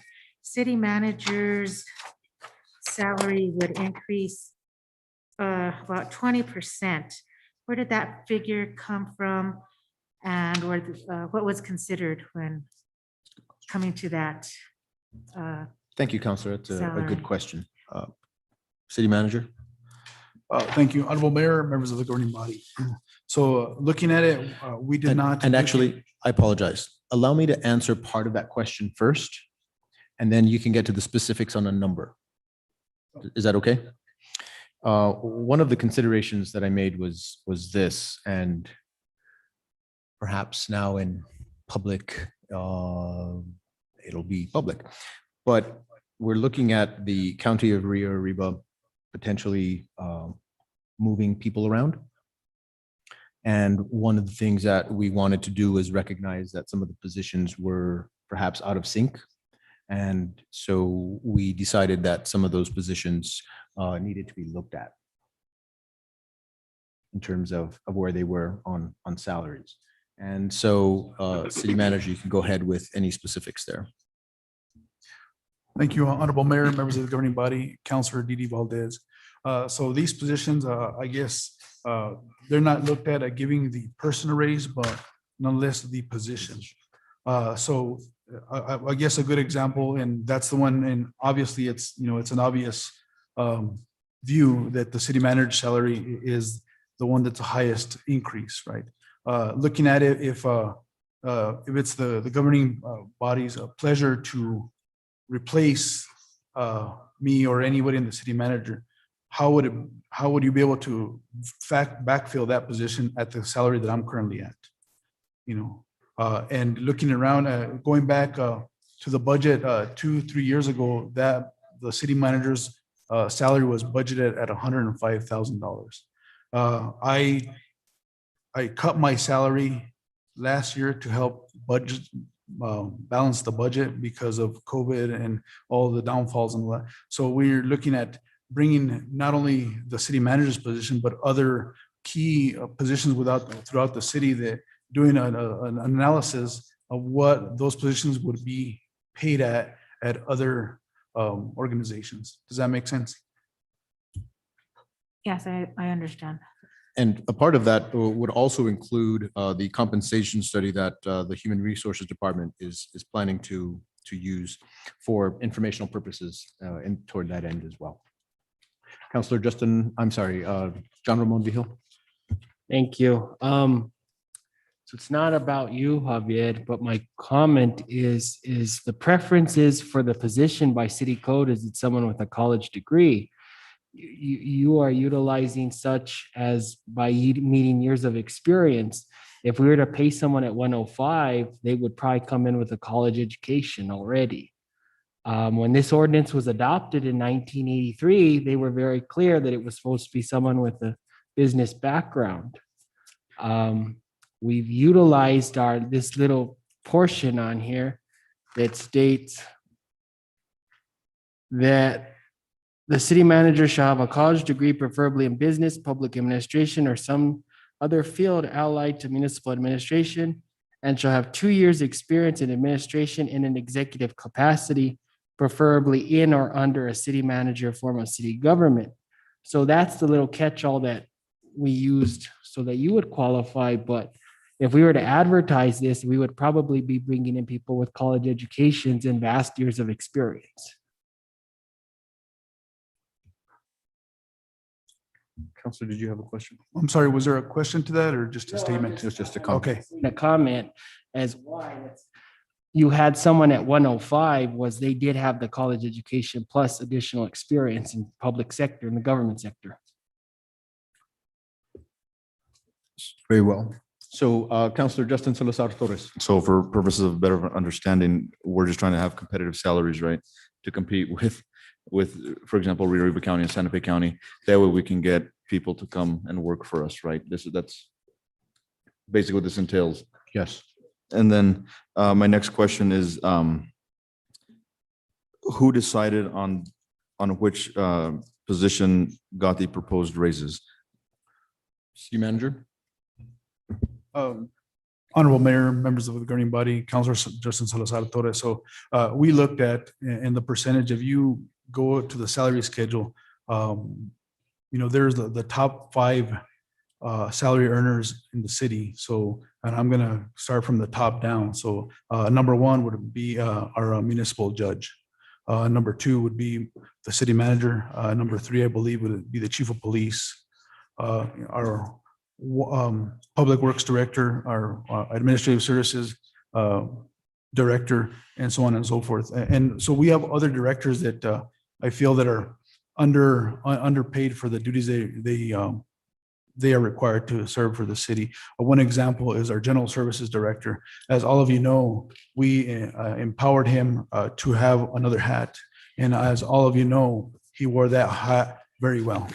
city manager's salary would increase about 20%. Where did that figure come from? And what was considered when coming to that? Thank you, Councilor. That's a Salary. good question. City manager? Thank you, Honorable Mayor, members of the governing body. So looking at it, we did not. And actually, I apologize. Allow me to answer part of that question first, and then you can get to the specifics on a number. Is that okay? One of the considerations that I made was this, and perhaps now in public, it'll be public, but we're looking at the county of Rio Arriba potentially moving people around. And one of the things that we wanted to do is recognize that some of the positions were perhaps out of sync. And so we decided that some of those positions needed to be looked at in terms of where they were on salaries. And so city manager, you can go ahead with any specifics there. Thank you, Honorable Mayor, members of the governing body, Councilor Didi Valdez. So these positions, I guess, they're not looked at giving the person a raise, but nonetheless the position. So I guess a good example, and that's the one, and obviously it's, it's an obvious view that the city manager salary is the one that's the highest increase, right? Looking at it, if it's the governing body's pleasure to replace me or anybody in the city manager, how would you be able to backfill that position at the salary that I'm currently at? And looking around, going back to the budget 2-3 years ago, that the city manager's salary was budgeted at $105,000. I cut my salary last year to help balance the budget because of COVID and all the downfalls and all that. So we're looking at bringing not only the city manager's position, but other key positions throughout the city, that doing an analysis of what those positions would be paid at other organizations. Does that make sense? Yes, I understand. And a part of that would also include the compensation study that the Human Resources Department is planning to use for informational purposes and toward that end as well. Councillor John Ramon Vihil. Thank you. So it's not about you, Javier, but my comment is the preferences for the position by city code is it's someone with a college degree. You are utilizing such as by meeting years of experience. If we were to pay someone at 105, they would probably come in with a college education already. When this ordinance was adopted in 1983, they were very clear that it was supposed to be someone with a business background. We've utilized this little portion on here that states that the city manager shall have a college degree, preferably in business, public administration, or some other field allied to municipal administration, and shall have 2 years' experience in administration in an executive capacity, preferably in or under a city manager form of city government. So that's the little catch-all that we used so that you would qualify. But if we were to advertise this, we would probably be bringing in people with college educations and vast years of experience. Councillor, did you have a question? I'm sorry, was there a question to that or just a statement? It's just a comment. Okay. The comment as why you had someone at 105 was they did have the college education plus additional experience in public sector, in the government sector. Very well. So Councillor Justin Salazar Torres. So for purposes of better understanding, we're just trying to have competitive salaries, right? To compete with, for example, Rio River County and Santa Fe County. That way we can get people to come and work for us, right? That's basically what this entails. Yes. And then my next question is, who decided on which position got the proposed raises? City manager. Honorable Mayor, members of the governing body, Councilor Justin Salazar Torres. So we looked at, and the percentage, if you go to the salary schedule, there's the top 5 salary earners in the city. So, and I'm going to start from the top down. So number 1 would be our municipal judge. Number 2 would be the city manager. Number 3, I believe, would be the chief of police. Our public works director, our administrative services director, and so on and so forth. And so we have other directors that I feel that are underpaid for the duties they are required to serve for the city. One example is our general services director. As all of you know, we empowered him to have another hat. And as all of you know, he wore that hat very well.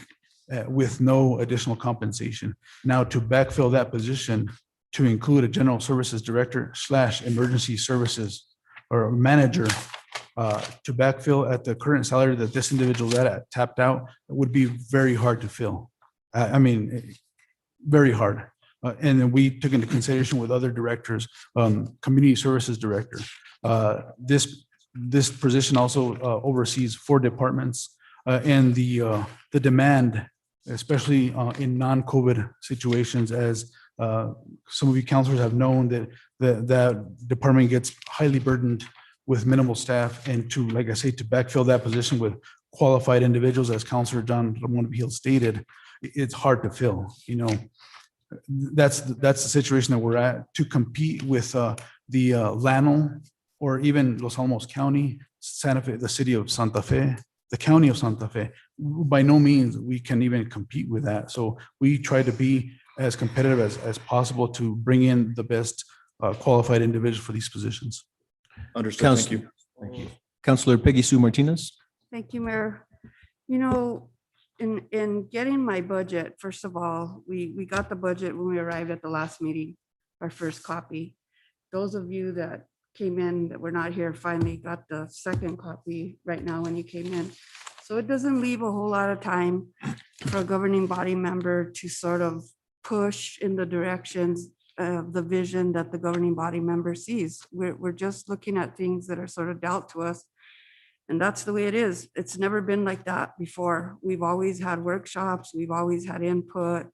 With no additional compensation. Now to backfill that position, to include a general services director / emergency services or manager, to backfill at the current salary that this individual that tapped out, would be very hard to fill. I mean, very hard. And then we took into consideration with other directors, community services director. This position also oversees 4 departments, and the demand, especially in non-COVID situations, as Some of you counselors have known that that department gets highly burdened with minimal staff, and to, like I say, to backfill that position with qualified individuals, as Counselor John Ramon Hill stated, it's hard to fill, That's the situation that we're at. To compete with the Llano or even Los Alamos County, Santa Fe, the city of Santa Fe, the county of Santa Fe, by no means we can even compete with that. So we try to be as competitive as possible to bring in the best qualified individuals for these positions. Understood. Thank you. Thank you. Counselor Peggy Sue Martinez. Thank you, Mayor. In getting my budget, first of all, we got the budget when we arrived at the last meeting, our first copy. Those of you that came in that were not here finally got the second copy right now when you came in. So it doesn't leave a whole lot of time for a governing body member to sort of push in the directions of the vision that the governing body member sees. We're just looking at things that are sort of dealt to us. And that's the way it is. It's never been like that before. We've always had workshops. We've always had input.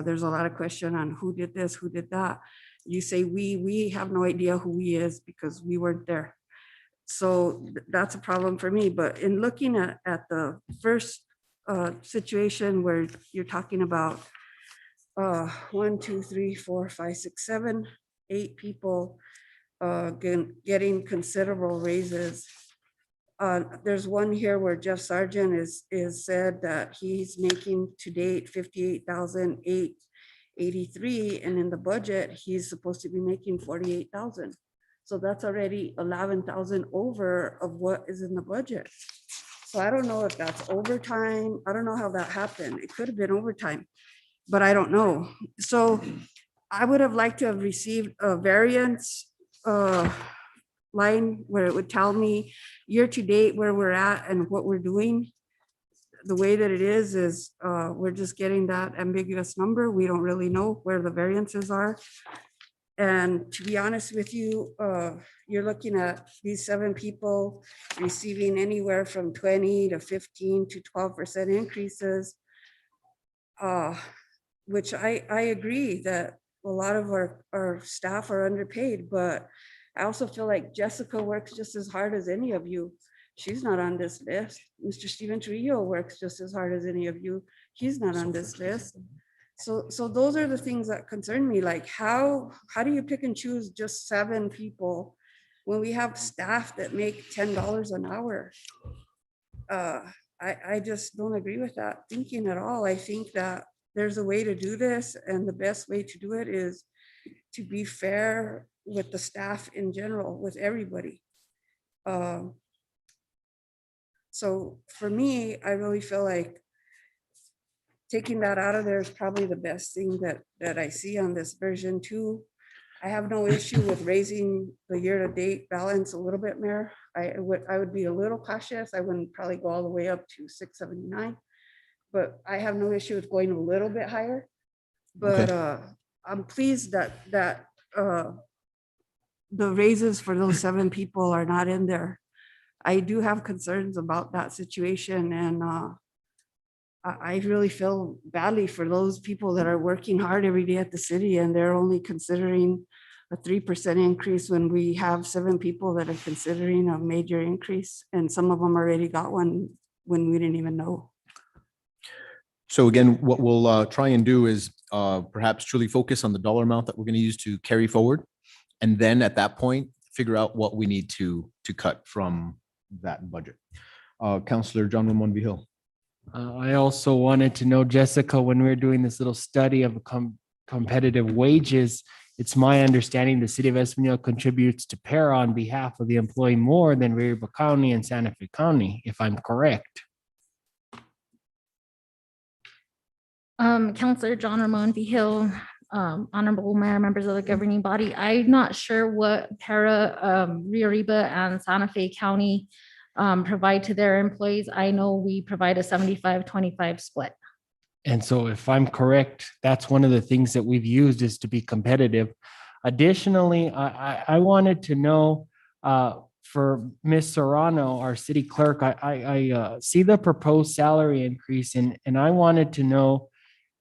There's a lot of question on who did this, who did that. You say we have no idea who we is because we weren't there. So that's a problem for me. But in looking at the first situation where you're talking about 1, 2, 3, 4, 5, 6, 7, 8 people getting considerable raises. There's one here where Jeff Sargent is said that he's making to date 58,883, and in the budget he's supposed to be making 48,000. So that's already 11,000 over of what is in the budget. So I don't know if that's overtime. I don't know how that happened. It could have been overtime, but I don't know. So I would have liked to have received a variance line where it would tell me year to date where we're at and what we're doing. The way that it is we're just getting that ambiguous number. We don't really know where the variances are. And to be honest with you, you're looking at these 7 people receiving anywhere from 20 to 15 to 12% increases, which I agree that a lot of our staff are underpaid, but I also feel like Jessica works just as hard as any of you. She's not on this list. Mr. Steven Trujillo works just as hard as any of you. He's not on this list. So those are the things that concern me. Like how do you pick and choose just 7 people when we have staff that make $10 an hour? I just don't agree with that thinking at all. I think that there's a way to do this, and the best way to do it is to be fair with the staff in general, with everybody. So for me, I really feel like taking that out of there is probably the best thing that I see on this version 2. I have no issue with raising the year-to-date balance a little bit, Mayor. I would be a little cautious. I wouldn't probably go all the way up to 679, but I have no issue with going a little bit higher. But okay. I'm pleased that the raises for those 7 people are not in there. I do have concerns about that situation, and I really feel badly for those people that are working hard every day at the city, and they're only considering a 3% increase when we have 7 people that are considering a major increase, and some of them already got one when we didn't even know. So again, what we'll try and do is perhaps truly focus on the dollar amount that we're going to use to carry forward. And then at that point, figure out what we need to cut from that budget. Councillor John Ramon Vigil. I also wanted to know, Jessica, when we were doing this little study of competitive wages, it's my understanding the city of Espanola contributes to PARA on behalf of the employee more than Riverview County and Santa Fe County, if I'm correct. Councillor John Ramon Vigil, Honorable Mayor, members of the governing body, I'm not sure what PARA, Rio Arriba and Santa Fe County provide to their employees. I know we provide a 75-25 split. And so if I'm correct, that's one of the things that we've used is to be competitive. Additionally, I wanted to know for Ms. Serrano, our city clerk, I see the proposed salary increase, and I wanted to know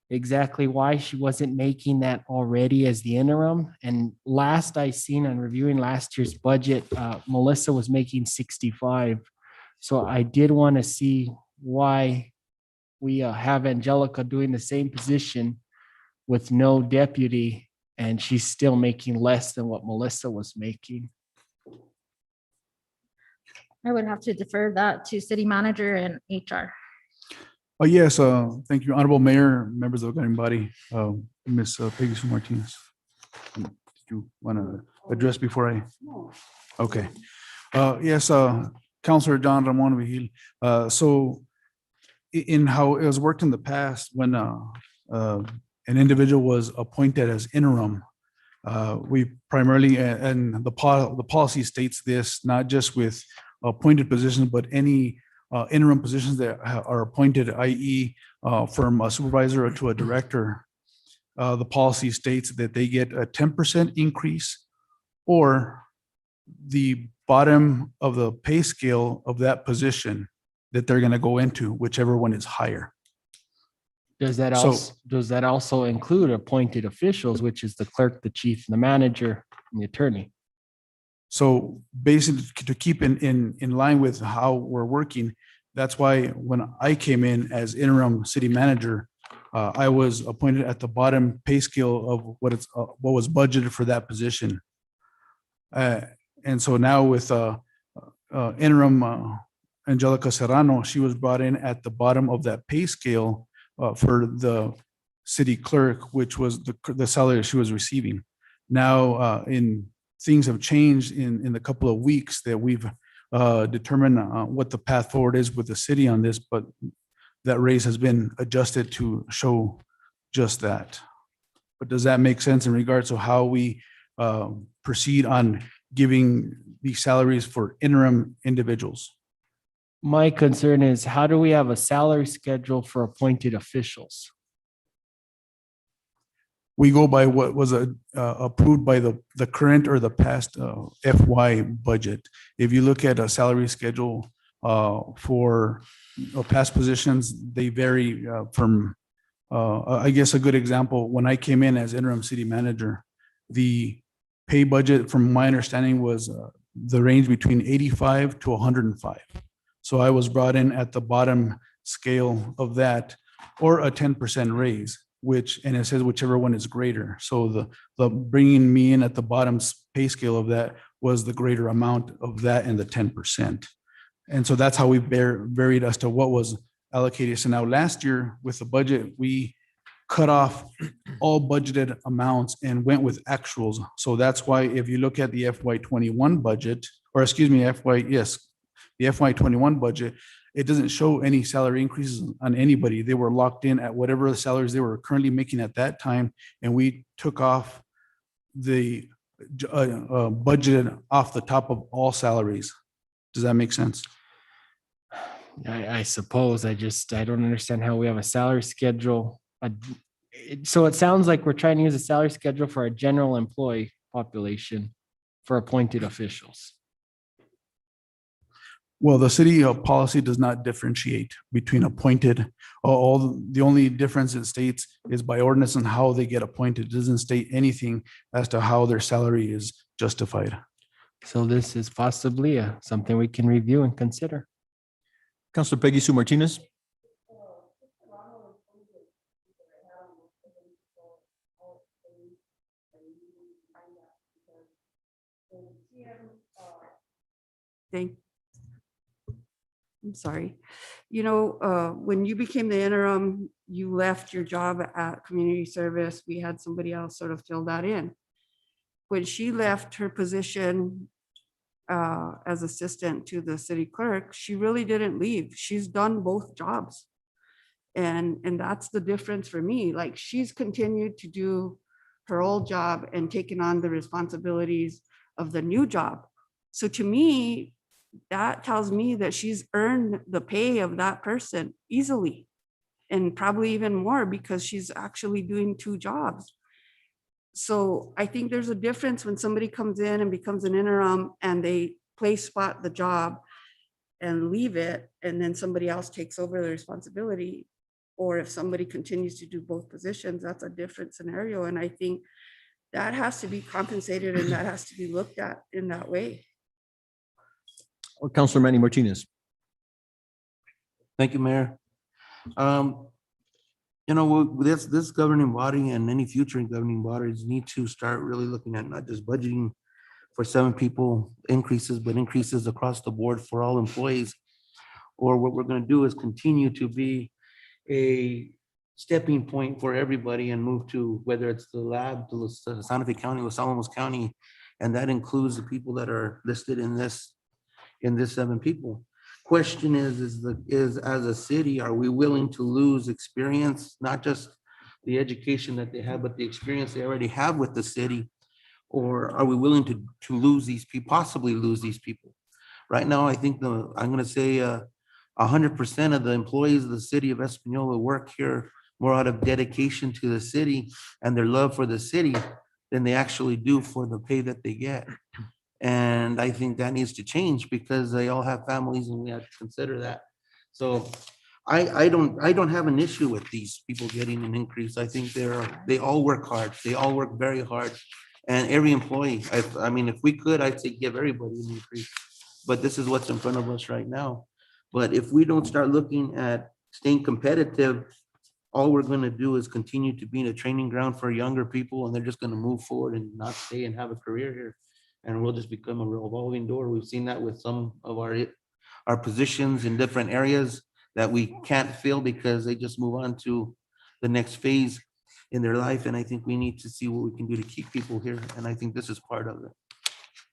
exactly why she wasn't making that already as the interim. And last I seen on reviewing last year's budget, Melissa was making 65. So I did want to see why we have Angelica doing the same position with no deputy, and she's still making less than what Melissa was making. I would have to defer that to city manager and HR. Oh, yes, thank you, Honorable Mayor, members of the governing body, Ms. Peggy Sue Martinez. Did you want to address before I? Okay. Yes, Counselor John Ramon Vigil. So in how it was worked in the past, when an individual was appointed as interim, we primarily, and the policy states this, not just with appointed positions, but any interim positions that are appointed, i.e. From a supervisor to a director. The policy states that they get a 10% increase or the bottom of the pay scale of that position that they're going to go into, whichever one is higher. Does that also include appointed officials, which is the clerk, the chief, the manager, and the attorney? So basically, to keep in line with how we're working, that's why when I came in as interim city manager, I was appointed at the bottom pay scale of what was budgeted for that position. And so now with interim Angelica Serrano, she was brought in at the bottom of that pay scale for the city clerk, which was the salary she was receiving. Now, things have changed in the couple of weeks that we've determined what the path forward is with the city on this, but that raise has been adjusted to show just that. But does that make sense in regards to how we proceed on giving these salaries for interim individuals? My concern is, how do we have a salary schedule for appointed officials? We go by what was approved by the current or the past FY budget. If you look at a salary schedule for past positions, they vary from, I guess a good example, when I came in as interim city manager, the pay budget from my understanding was the range between 85 to 105. So I was brought in at the bottom scale of that, or a 10% raise, and it says whichever one is greater. So the bringing me in at the bottom pay scale of that was the greater amount of that and the 10%. And so that's how we varied as to what was allocated. So now last year with the budget, we cut off all budgeted amounts and went with actuals. So that's why if you look at the FY21 budget, or excuse me, the FY21 budget, it doesn't show any salary increases on anybody. They were locked in at whatever the salaries they were currently making at that time. And we took off the budget off the top of all salaries. Does that make sense? I suppose. I don't understand how we have a salary schedule. So it sounds like we're trying to use a salary schedule for a general employee population for appointed officials. Well, the city policy does not differentiate between appointed. The only difference it states is by ordinance and how they get appointed. It doesn't state anything as to how their salary is justified. So this is possibly something we can review and consider. Councilor Peggy Sue Martinez. I'm sorry. You know, when you became the interim, you left your job at community service. We had somebody else sort of fill that in. When she left her position as assistant to the city clerk, she really didn't leave. She's done both jobs. And that's the difference for me. Like, she's continued to do her old job and taken on the responsibilities of the new job. So to me, that tells me that she's earned the pay of that person easily, and probably even more because she's actually doing two jobs. So I think there's a difference when somebody comes in and becomes an interim and they place spot the job and leave it, and then somebody else takes over the responsibility. or if somebody continues to do both positions, that's a different scenario. And I think that has to be compensated and that has to be looked at in that way. Counselor Manny Martinez. Thank you, Mayor. You know, this governing body and any future governing bodies need to start really looking at not just budgeting for 7 people increases, but increases across the board for all employees. Or what we're going to do is continue to be a stepping point for everybody and move to whether it's the lab, to Santa Fe County, Los Alamos County, and that includes the people that are listed in this 7 people. Question is as a city, are we willing to lose experience, not just the education that they have, but the experience they already have with the city? Or are we willing to lose these people, possibly lose these people? Right now, I think I'm gonna say 100% of the employees of the city of Espanola work here more out of dedication to the city and their love for the city than they actually do for the pay that they get. And I think that needs to change because they all have families and we have to consider that. So I don't have an issue with these people getting an increase. I think they all work hard. They all work very hard. And every employee, I mean, if we could, I'd say give everybody an increase. But this is what's in front of us right now. But if we don't start looking at staying competitive, all we're going to do is continue to be in a training ground for younger people, and they're just going to move forward and not stay and have a career here. And we'll just become a revolving door. We've seen that with some of our positions in different areas that we can't fill because they just move on to the next phase in their life. And I think we need to see what we can do to keep people here. And I think this is part of it.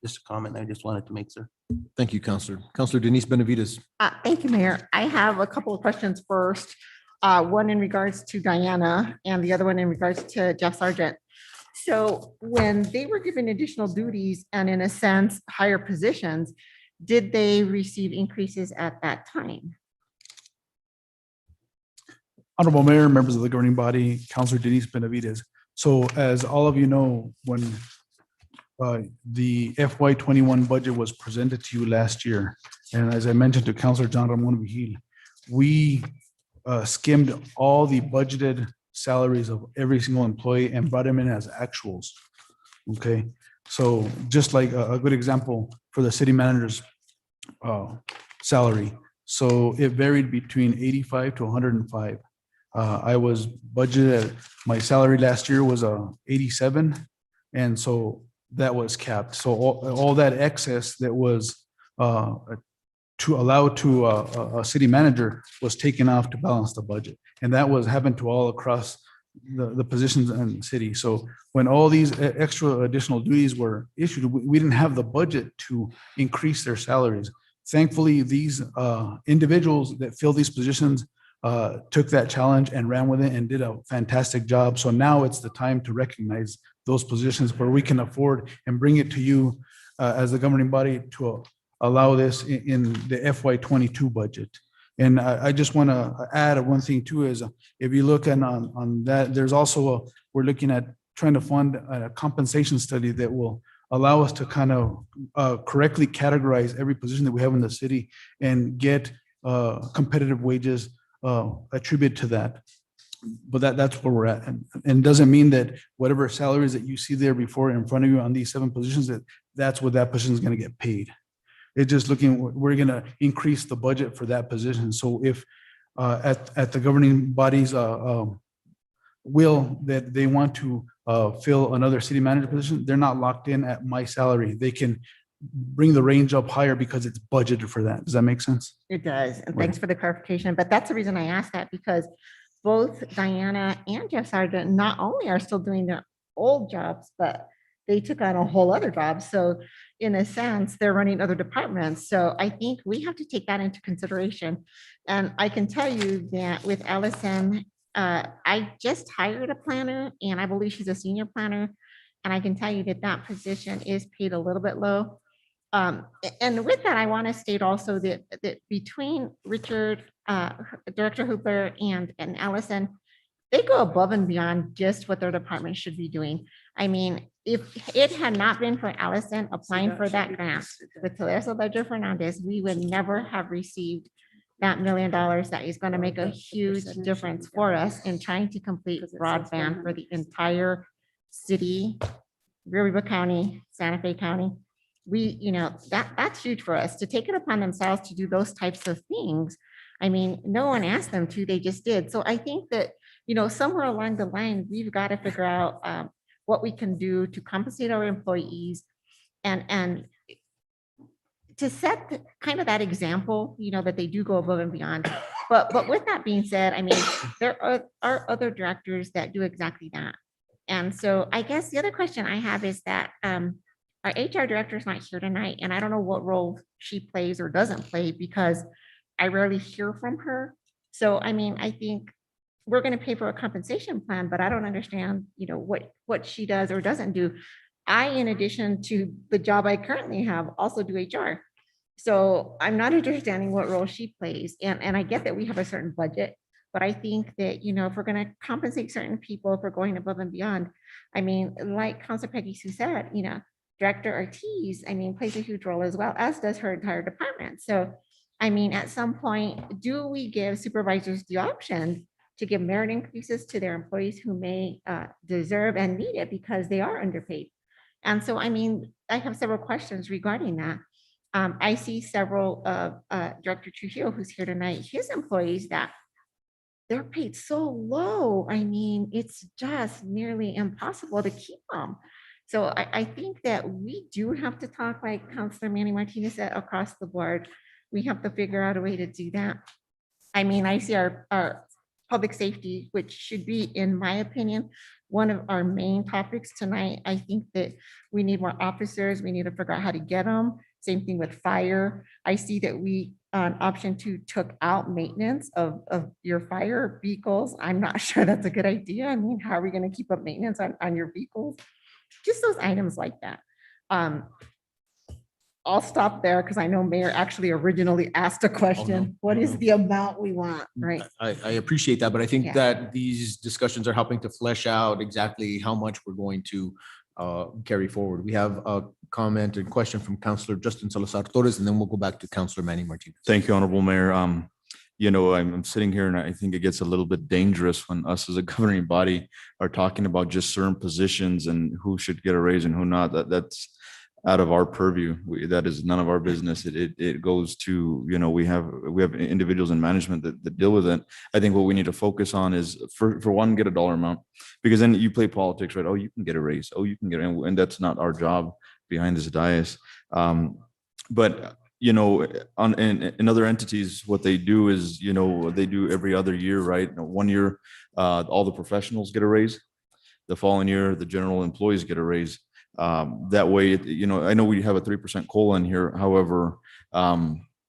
Just a comment I just wanted to make, sir. Thank you, Counselor. Counselor Denise Benavides. Thank you, Mayor. I have a couple of questions first. One in regards to Diana and the other one in regards to Jeff Sargent. So when they were given additional duties and in a sense, higher positions, did they receive increases at that time? Honorable Mayor, members of the governing body, Councilor Denise Benavides. So as all of you know, when the FY21 budget was presented to you last year, and as I mentioned to Councilor John Ramon Vigil, we skimmed all the budgeted salaries of every single employee and brought them in as actuals. Okay, so just like a good example for the city manager's salary. So it varied between 85 to 105. I was budgeted, my salary last year was 87. And so that was capped. So all that excess that was to allow to a city manager was taken off to balance the budget. And that was happened to all across the positions in the city. So when all these extra additional duties were issued, we didn't have the budget to increase their salaries. Thankfully, these individuals that fill these positions took that challenge and ran with it and did a fantastic job. So now it's the time to recognize those positions where we can afford and bring it to you as the governing body to allow this in the FY22 budget. And I just want to add one thing too, is if you look at on that, there's also we're looking at trying to fund a compensation study that will allow us to kind of correctly categorize every position that we have in the city and get competitive wages attributed to that. But that's where we're at. And doesn't mean that whatever salaries that you see there before in front of you on these 7 positions, that's what that position is going to get paid. It's just looking, we're going to increase the budget for that position. So if at the governing body's will that they want to fill another city manager position, they're not locked in at my salary. They can bring the range up higher because it's budgeted for that. Does that make sense? It does. And thanks for the clarification. But that's the reason I asked that, because both Diana and Jeff Sargent not only are still doing their old jobs, but they took on a whole other job. So in a sense, they're running other departments. So I think we have to take that into consideration. And I can tell you that with Allison, I just hired a planner and I believe she's a senior planner. And I can tell you that that position is paid a little bit low. And with that, I want to state also that between Richard, Director Hooper and Allison, they go above and beyond just what their department should be doing. I mean, if it had not been for Allison applying for that grant with Teresa Ledger Fernandez, we would never have received that $1 million that is going to make a huge difference for us in trying to complete broadband for the entire city, Rio River County, Santa Fe County. That's huge for us to take it upon themselves to do those types of things. I mean, no one asked them to, they just did. So I think that, somewhere along the line, we've got to figure out what we can do to compensate our employees and to set kind of that example, that they do go above and beyond. But with that being said, I mean, there are other directors that do exactly that. And so I guess the other question I have is that our HR director is not here tonight, and I don't know what role she plays or doesn't play because I rarely hear from her. So, I mean, I think we're going to pay for a compensation plan, but I don't understand, what she does or doesn't do. I, in addition to the job I currently have, also do HR. So I'm not understanding what role she plays. And I get that we have a certain budget, but I think that, if we're going to compensate certain people for going above and beyond, I mean, like Councilor Peggy Sue said, Director Ortiz, I mean, plays a huge role as well, as does her entire department. So, I mean, at some point, do we give supervisors the option to give merit increases to their employees who may deserve and need it because they are underpaid? And so, I mean, I have several questions regarding that. I see several Director Trujillo, who's here tonight, his employees that they're paid so low. I mean, it's just nearly impossible to keep them. So I think that we do have to talk, like Councilor Manny Martinez said, across the board. We have to figure out a way to do that. I mean, I see our public safety, which should be, in my opinion, one of our main topics tonight. I think that we need more officers. We need to figure out how to get them. Same thing with fire. I see that we, on option 2, took out maintenance of your fire vehicles. I'm not sure that's a good idea. I mean, how are we going to keep up maintenance on your vehicles? Just those items like that. I'll stop there because I know Mayor actually originally asked a question. What is the amount we want, right? I appreciate that, but I think Yeah. that these discussions are helping to flesh out exactly how much we're going to carry forward. We have a comment and question from Councilor Justin Salazar Torres, and then we'll go back to Councilor Manny Martinez. Thank you, Honorable Mayor. I'm sitting here and I think it gets a little bit dangerous when us as a governing body are talking about just certain positions and who should get a raise and who not. That's out of our purview. That is none of our business. It goes to, we have individuals in management that deal with it. I think what we need to focus on is for one, get a dollar amount, because then you play politics, right? Oh, you can get a raise. Oh, you can get, and that's not our job behind this dais. But in other entities, what they do is, they do every other year, right? 1 year, all the professionals get a raise. The following year, the general employees get a raise. That way, I know we have a 3% COLA in here. However,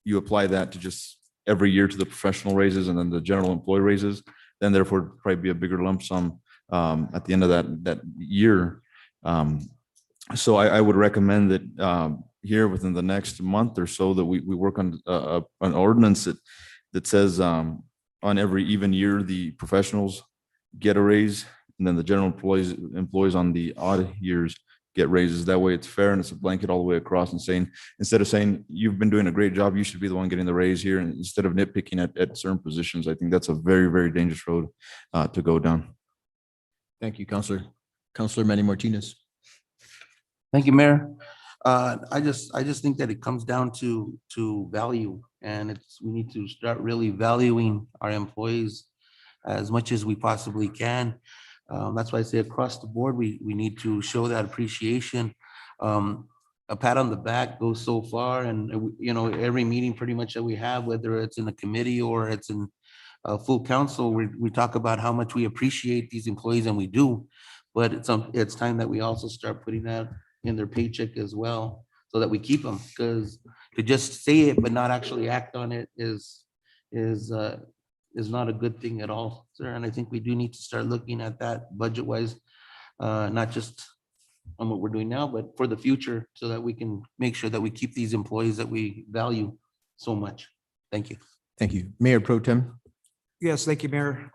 you apply that to just every year to the professional raises and then the general employee raises, then therefore probably be a bigger lump sum at the end of that year. So I would recommend that here within the next month or so that we work on an ordinance that says on every even year, the professionals get a raise, and then the general employees on the odd years get raises. That way it's fair and it's a blanket all the way across, and saying, instead of saying you've been doing a great job, you should be the one getting the raise here, and instead of nitpicking at certain positions, I think that's a very, very dangerous road to go down. Thank you, Councilor. Councilor Manny Martinez. Thank you, Mayor. I just think that it comes down to value, and we need to start really valuing our employees as much as we possibly can. That's why I say across the board, we need to show that appreciation. A pat on the back goes so far, and every meeting pretty much that we have, whether it's in a committee or it's in full council, we talk about how much we appreciate these employees, and we do. But it's time that we also start putting that in their paycheck as well, so that we keep them. Because to just say it but not actually act on it is not a good thing at all, sir. And I think we do need to start looking at that budget-wise, not just on what we're doing now, but for the future, so that we can make sure that we keep these employees that we value so much. Thank you. Thank you. Mayor Pro Tem. Yes, thank you, Mayor.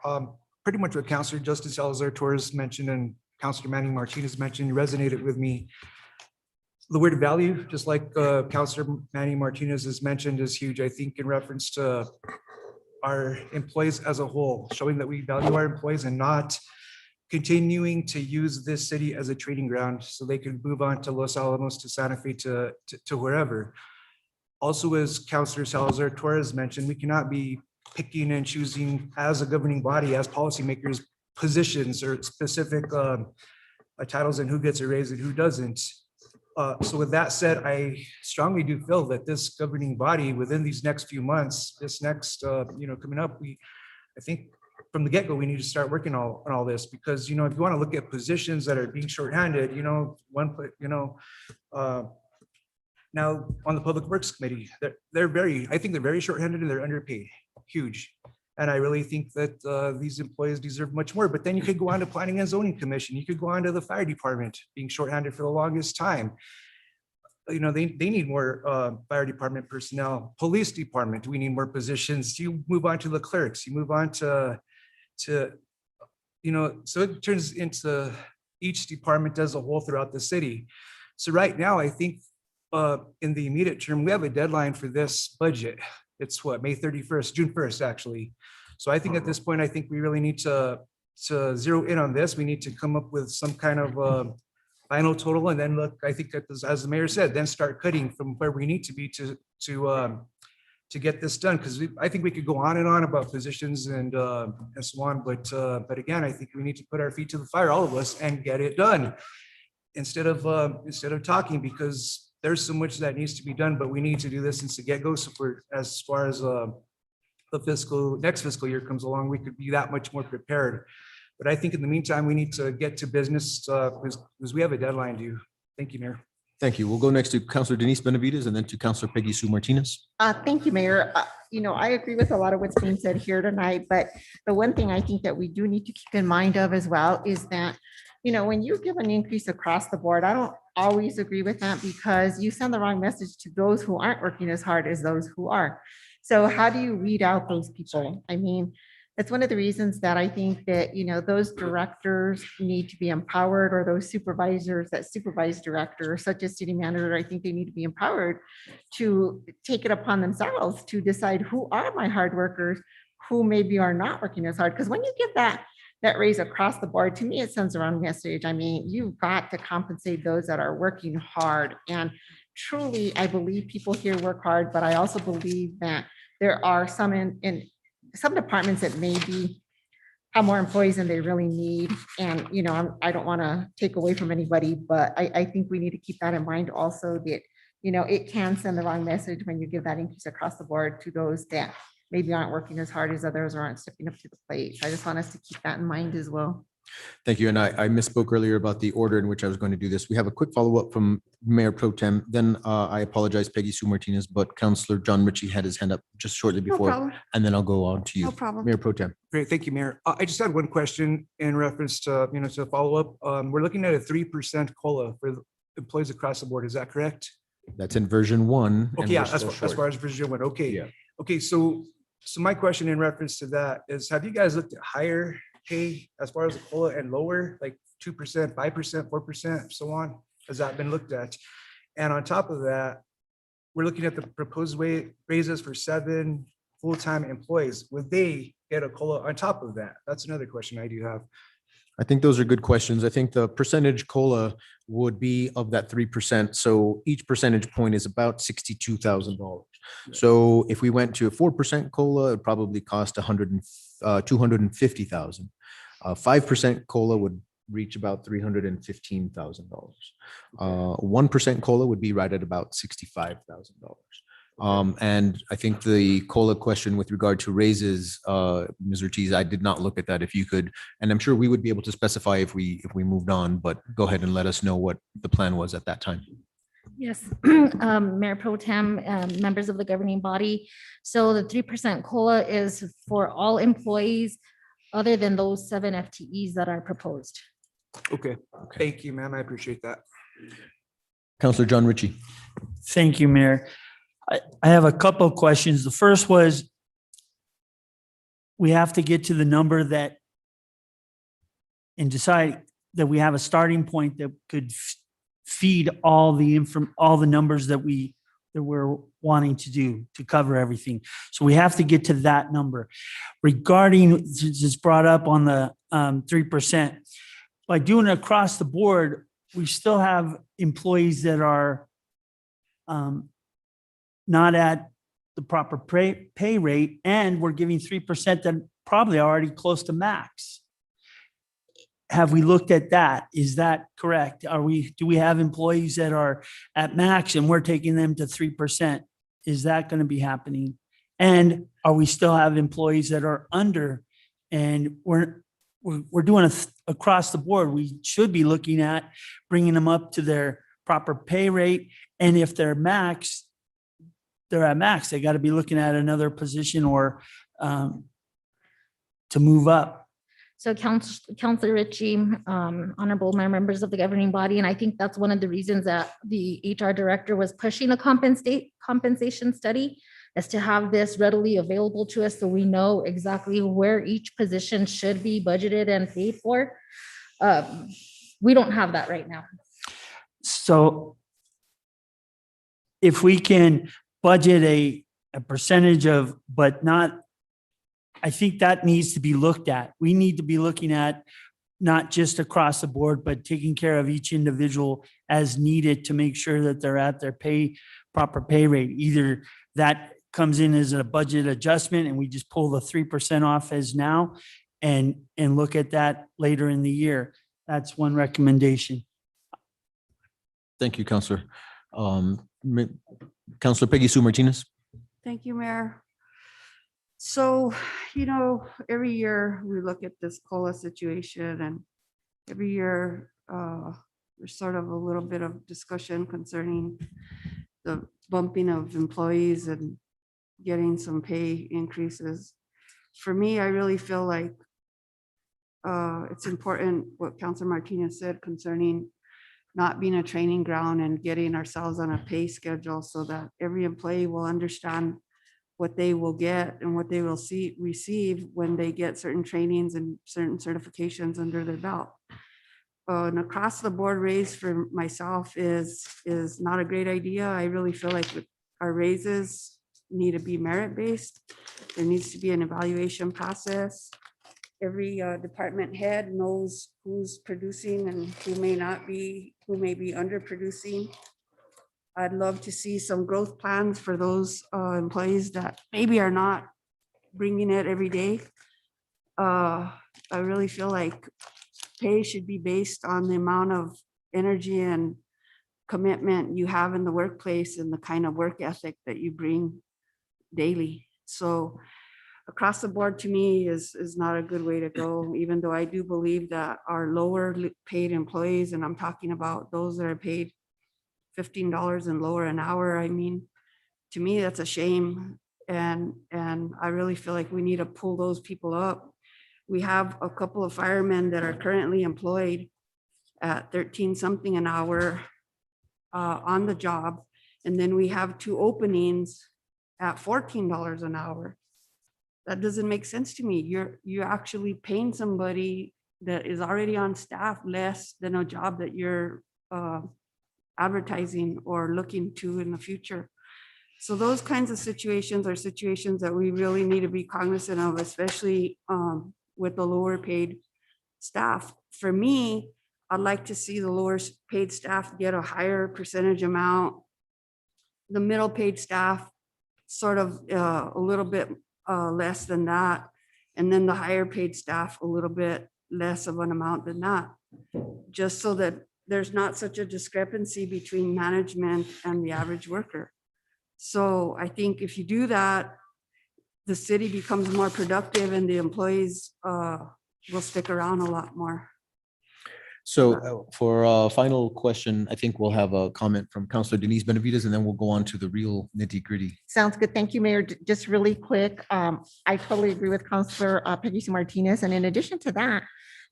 Pretty much what Councilor Justin Salazar Torres mentioned and Councilor Manny Martinez mentioned resonated with me. The word value, just like Counselor Manny Martinez has mentioned, is huge, I think, in reference to our employees as a whole, showing that we value our employees and not continuing to use this city as a training ground so they could move on to Los Alamos, to Santa Fe, to wherever. Also, as Counselor Salazar Torres mentioned, we cannot be picking and choosing as a governing body, as policymakers, positions or specific titles and who gets a raise and who doesn't. So with that said, I strongly do feel that this governing body within these next few months, this next, coming up, I think from the get-go, we need to start working on all this because, if you want to look at positions that are being shorthanded, now on the Public Works Committee, I think they're very shorthanded and they're underpaid, huge. And I really think that these employees deserve much more. But then you could go on to Planning and Zoning Commission. You could go on to the Fire Department being shorthanded for the longest time. They need more fire department personnel. Police department, we need more positions. You move on to the clerks. You move on to so it turns into each department as a whole throughout the city. So right now, I think in the immediate term, we have a deadline for this budget. It's what, May 31st, June 1st, actually. So I think at this point, I think we really need to zero in on this. We need to come up with some kind of final total. And then look, I think that as the mayor said, then start cutting from where we need to be to get this done. Because I think we could go on and on about positions and so on. But again, I think we need to put our feet to the fire, all of us, and get it done instead of talking, because there's so much that needs to be done, but we need to do this since the get-go. So as far as the next fiscal year comes along, we could be that much more prepared. But I think in the meantime, we need to get to business because we have a deadline due. Thank you, Mayor. Thank you. We'll go next to Counselor Denise Benavides and then to Counselor Peggy Sue Martinez. Thank you, Mayor. I agree with a lot of what's being said here tonight, but the one thing I think that we do need to keep in mind of as well is that, when you give an increase across the board, I don't always agree with that because you send the wrong message to those who aren't working as hard as those who are. So how do you weed out those people? I mean, that's one of the reasons that I think that, those directors need to be empowered, or those supervisors that supervise directors, such as city manager, I think they need to be empowered to take it upon themselves to decide who are my hard workers, who maybe are not working as hard. Because when you give that raise across the board, to me, it sends the wrong message. I mean, you've got to compensate those that are working hard. And truly, I believe people here work hard, but I also believe that there are some in some departments that maybe have more employees than they really need. And, I don't want to take away from anybody, but I think we need to keep that in mind also, that, it can send the wrong message when you give that increase across the board to those that maybe aren't working as hard as others or aren't stepping up to the plate. So I just want us to keep that in mind as well. Thank you. And I misspoke earlier about the order in which I was going to do this. We have a quick follow-up from Mayor Pro Tem. Then I apologize, Peggy Sue Martinez, but Counselor John Ritchie had his hand up just shortly No before, problem. and then I'll go on to you. No problem. Mayor Pro Tem. Great, thank you, Mayor. I just had one question in reference to, to follow up. We're looking at a 3% COLA for the employees across the board. Is that correct? That's in version 1. and Okay, yeah, we're still as short. far as version 1, okay. Yeah. Okay, so my question in reference to that is, have you guys looked at higher pay as far as the COLA and lower, like 2%, 5%, 4%, so on? Has that been looked at? And on top of that, we're looking at the proposed raises for 7 full-time employees. Would they get a COLA on top of that? That's another question I do have. I think those are good questions. I think the percentage COLA would be of that 3%. So each percentage point is about $62,000. So if we went to a 4% COLA, it'd probably cost $250,000. 5% COLA would reach about $315,000. 1% COLA would be right at about $65,000. And I think the COLA question with regard to raises, Ms. Ortiz, I did not look at that. If you could, and I'm sure we would be able to specify if we moved on, but go ahead and let us know what the plan was at that time. Yes, Mayor Pro Tem, members of the governing body. So the 3% COLA is for all employees other than those 7 FTEs that are proposed. Okay, thank you, ma'am. I appreciate that. Counselor John Ritchie. Thank you, Mayor. I have a couple of questions. The first was, we have to get to the number that and decide that we have a starting point that could feed all the numbers that we're wanting to do to cover everything. So we have to get to that number. Regarding, it's brought up on the 3%. By doing it across the board, we still have employees that are not at the proper pay rate, and we're giving 3% that probably are already close to max. Have we looked at that? Is that correct? Do we have employees that are at max and we're taking them to 3%? Is that going to be happening? And are we still have employees that are under, and we're doing across the board? We should be looking at bringing them up to their proper pay rate. And if they're at max, they got to be looking at another position or to move up. So Councilor Ritchie, honorable members of the governing body, and I think that's one of the reasons that the HR director was pushing a compensation study, is to have this readily available to us so we know exactly where each position should be budgeted and paid for. We don't have that right now. So if we can budget a percentage of, but not, I think that needs to be looked at. We need to be looking at not just across the board, but taking care of each individual as needed to make sure that they're at their proper pay rate. Either that comes in as a budget adjustment and we just pull the 3% off as now and look at that later in the year. That's one recommendation. Thank you, Counselor. Counselor Peggy Sue Martinez. Thank you, Mayor. So, every year we look at this COLA situation, and every year there's sort of a little bit of discussion concerning the bumping of employees and getting some pay increases. For me, I really feel like it's important what Councilor Martinez said concerning not being a training ground and getting ourselves on a pay schedule so that every employee will understand what they will get and what they will receive when they get certain trainings and certain certifications under their belt. An across the board raise for myself is not a great idea. I really feel like our raises need to be merit-based. There needs to be an evaluation process. Every department head knows who's producing and who may be underproducing. I'd love to see some growth plans for those employees that maybe are not bringing it every day. I really feel like pay should be based on the amount of energy and commitment you have in the workplace and the kind of work ethic that you bring daily. So across the board, to me, is not a good way to go, even though I do believe that our lower paid employees, and I'm talking about those that are paid $15 and lower an hour. I mean, to me, that's a shame. And I really feel like we need to pull those people up. We have a couple of firemen that are currently employed at 13 something an hour on the job. And then we have 2 openings at $14 an hour. That doesn't make sense to me. You're actually paying somebody that is already on staff less than a job that you're advertising or looking to in the future. So those kinds of situations are situations that we really need to be cognizant of, especially with the lower paid staff. For me, I'd like to see the lower paid staff get a higher percentage amount. The middle paid staff sort of a little bit less than that. And then the higher paid staff a little bit less of an amount than that, just so that there's not such a discrepancy between management and the average worker. So I think if you do that, the city becomes more productive and the employees will stick around a lot more. So for a final question, I think we'll have a comment from Counselor Denise Benavides, and then we'll go on to the real nitty-gritty. Sounds good. Thank you, Mayor. Just really quick. I totally agree with Councilor Peggy Sue Martinez. And in addition to that,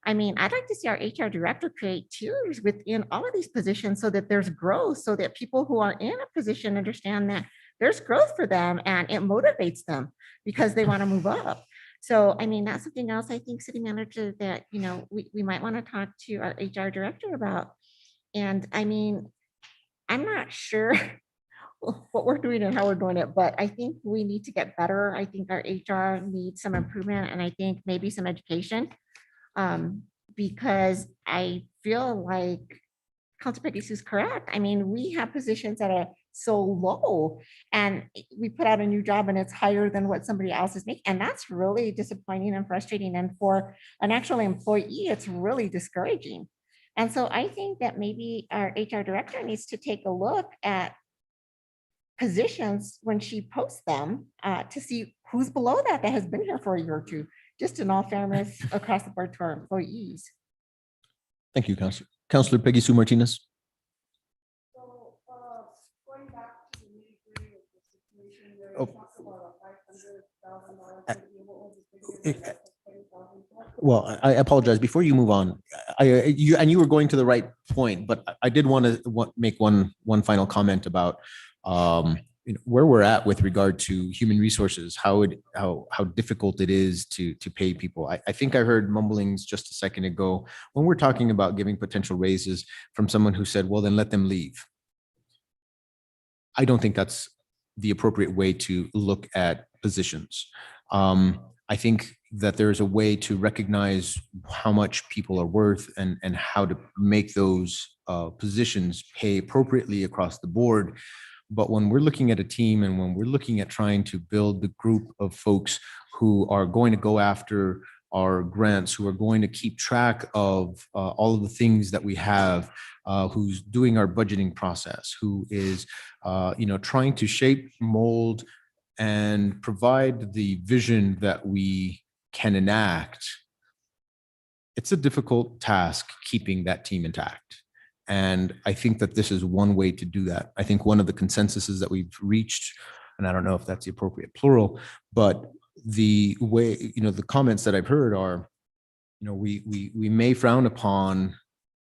I mean, I'd like to see our HR director create tiers within all of these positions so that there's growth, so that people who are in a position understand that there's growth for them and it motivates them because they want to move up. So, I mean, that's something else I think city manager that, we might want to talk to our HR director about. And I mean, I'm not sure what we're doing and how we're doing it, but I think we need to get better. I think our HR needs some improvement and I think maybe some education. Because I feel like Council Peggy Sue's correct. I mean, we have positions that are so low and we put out a new job and it's higher than what somebody else is making. And that's really disappointing and frustrating. And for an actual employee, it's really discouraging. And so I think that maybe our HR director needs to take a look at positions when she posts them to see who's below that has been here for a year or two, just in all fairness across the board to our employees. Thank you, Counselor. Counselor Peggy Sue Martinez. Oh. Well, I apologize. Before you move on, you were going to the right point, but I did want to make one final comment about where we're at with regard to human resources, how difficult it is to pay people. I think I heard mumblings just a second ago when we're talking about giving potential raises from someone who said, well, then let them leave. I don't think that's the appropriate way to look at positions. I think that there's a way to recognize how much people are worth and how to make those positions pay appropriately across the board. But when we're looking at a team and when we're looking at trying to build the group of folks who are going to go after our grants, who are going to keep track of all of the things that we have, who's doing our budgeting process, who is trying to shape, mold, and provide the vision that we can enact, it's a difficult task keeping that team intact. And I think that this is one way to do that. I think one of the consensuses that we've reached, and I don't know if that's the appropriate plural, but the way, the comments that I've heard are, we may frown upon